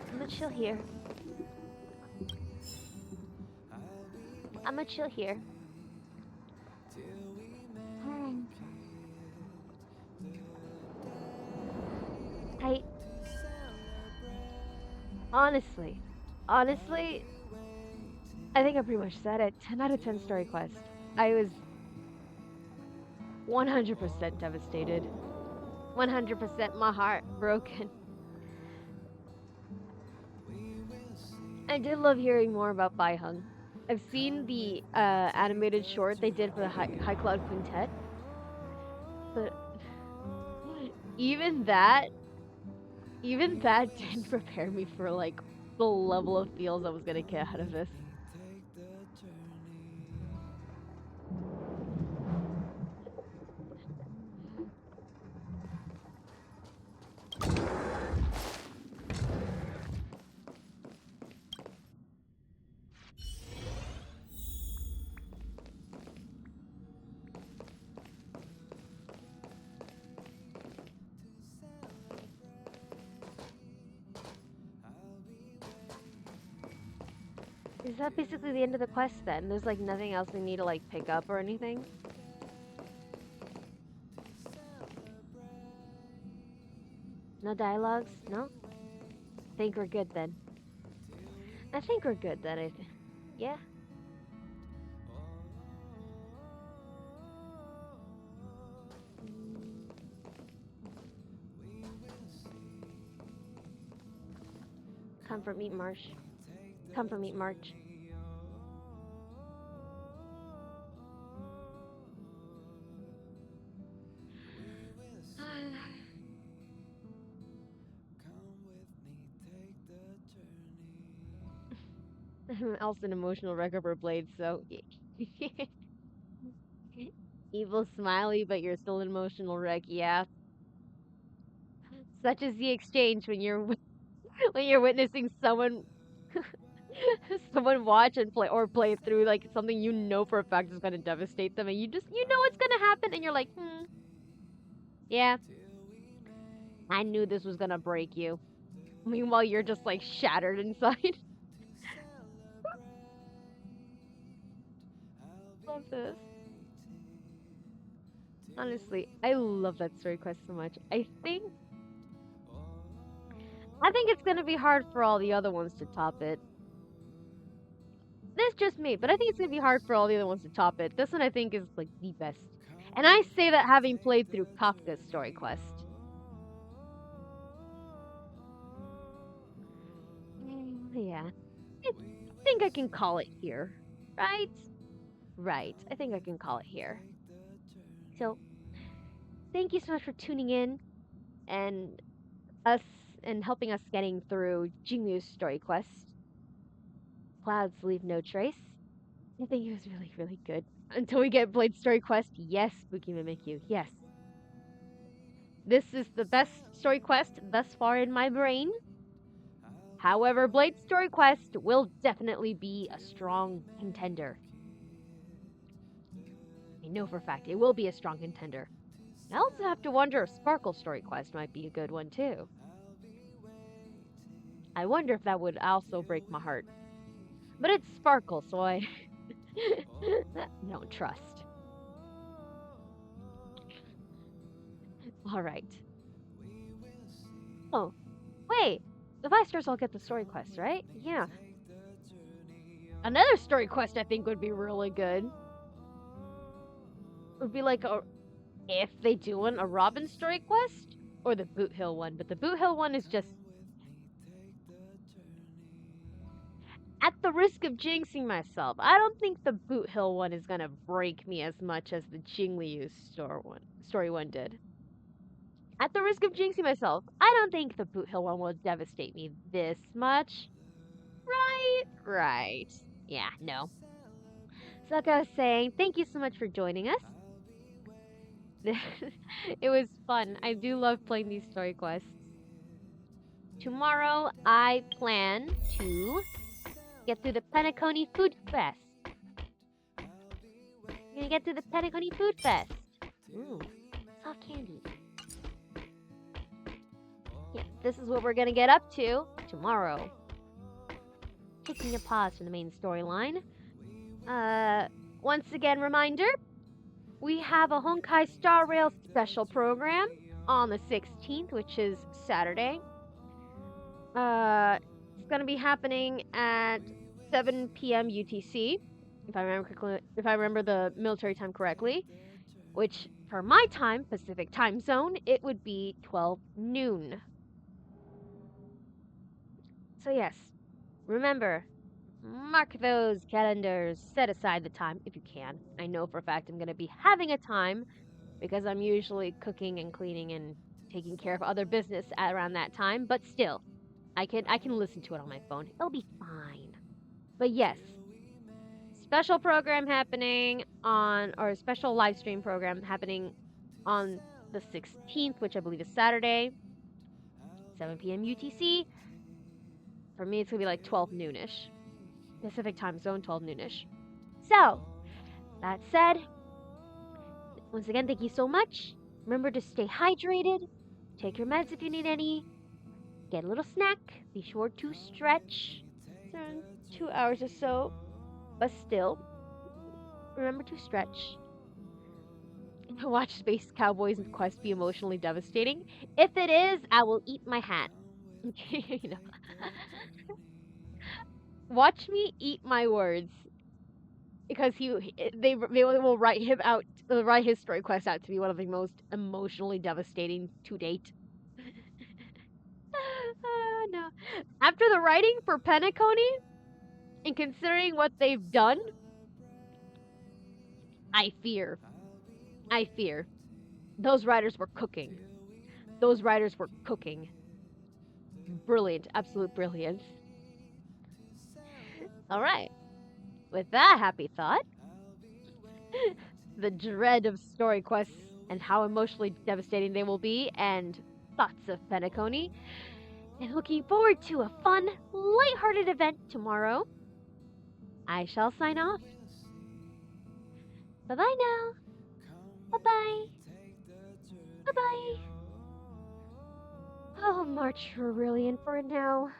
I'm gonna chill here. I'm gonna chill here. Honestly, I think I pretty much said it. 10 out of 10 story quest. I was 100% devastated. 100% my heart broken. I did love hearing more about Bai Hung. I've seen the animated short they did for the High Cloud Quintet. But even that didn't prepare me for like the level of feels I was gonna get out of this. Is that basically the end of the quest then? There's like nothing else we need to like pick up or anything? No dialogues? No? I think we're good then. I think we're good then, yeah? Comfort meat marsh. Comfort meat march. I'm also an emotional wreck of her blade, so evil smiley, but you're still an emotional wreck, yeah. Such is the exchange when you're when you're witnessing someone someone watch and play or play through like something you know for a fact is gonna devastate them, and you know what's gonna happen, and you're like, yeah, I knew this was gonna break you. Meanwhile, you're just like shattered inside. Love this. Honestly, I love that story quest so much. I think it's gonna be hard for all the other ones to top it. This just me, but I think it's gonna be hard for all the other ones to top it. This one I think is like the best. And I say that having played through Kafka's story quest. Yeah. I think I can call it here. Right? Right. I think I can call it here. So, thank you so much for tuning in and us and helping us getting through Jingliu's story quest. Clouds leave no trace. I think it was really, really good. Until we get Blade's story quest, yes, Spooky Mimikyu, yes. This is the best story quest thus far in my brain. However, Blade's story quest will definitely be a strong contender. I know for a fact it will be a strong contender. I also have to wonder if Sparkle's story quest might be a good one too. I wonder if that would also break my heart. But it's Sparkle, so I don't trust. Alright. Oh, wait. The Vice Stars all get the story quest, right? Yeah. Another story quest I think would be really good. Would be like if they do one, a Robin story quest or the Boot Hill one, but the Boot Hill one is just at the risk of jinxing myself. I don't think the Boot Hill one is gonna break me as much as the Jingliu story one did. At the risk of jinxing myself, I don't think the Boot Hill one will devastate me this much. Right. Yeah, no. So like I was saying, thank you so much for joining us. It was fun. I do love playing these story quests. Tomorrow, I plan to get through the Penacony Food Fest. We're gonna get through the Penacony Food Fest. Ooh, soft candy. Yeah, this is what we're gonna get up to tomorrow. Taking a pause from the main storyline. Once again, reminder, we have a Honkai Star Rail special program on the 16th, which is Saturday. It's gonna be happening at 7 p.m. UTC, if I remember the military time correctly, which for my time, Pacific time zone, it would be 12 noon. So yes, remember, mark those calendars, set aside the time if you can. I know for a fact I'm gonna be having a time because I'm usually cooking and cleaning and taking care of other business at around that time, but still, I can listen to it on my phone. It'll be fine. But yes, special program happening or a special live stream program happening on the 16th, which I believe is Saturday, 7 p.m. UTC. For me, it's gonna be like 12 noonish. Pacific time zone, 12 noonish. So, that said, once again, thank you so much. Remember to stay hydrated, take your meds if you need any, get a little snack, be sure to stretch, around 2 hours or so, but still, remember to stretch. Watch Space Cowboys Quest be emotionally devastating. If it is, I will eat my hat. Okay, you know. Watch me eat my words because they will write him out, write his story quest out to be one of the most emotionally devastating to date. No. After the writing for Penacony, and considering what they've done, I fear. I fear. Those writers were cooking. Those writers were cooking. Brilliant, absolute brilliance. All right. With that happy thought, the dread of story quests and how emotionally devastating they will be, and thoughts of Penacony, and looking forward to a fun, lighthearted event tomorrow, I shall sign off. Bye bye now. Bye bye. Bye bye. Oh, March Aurelian for now.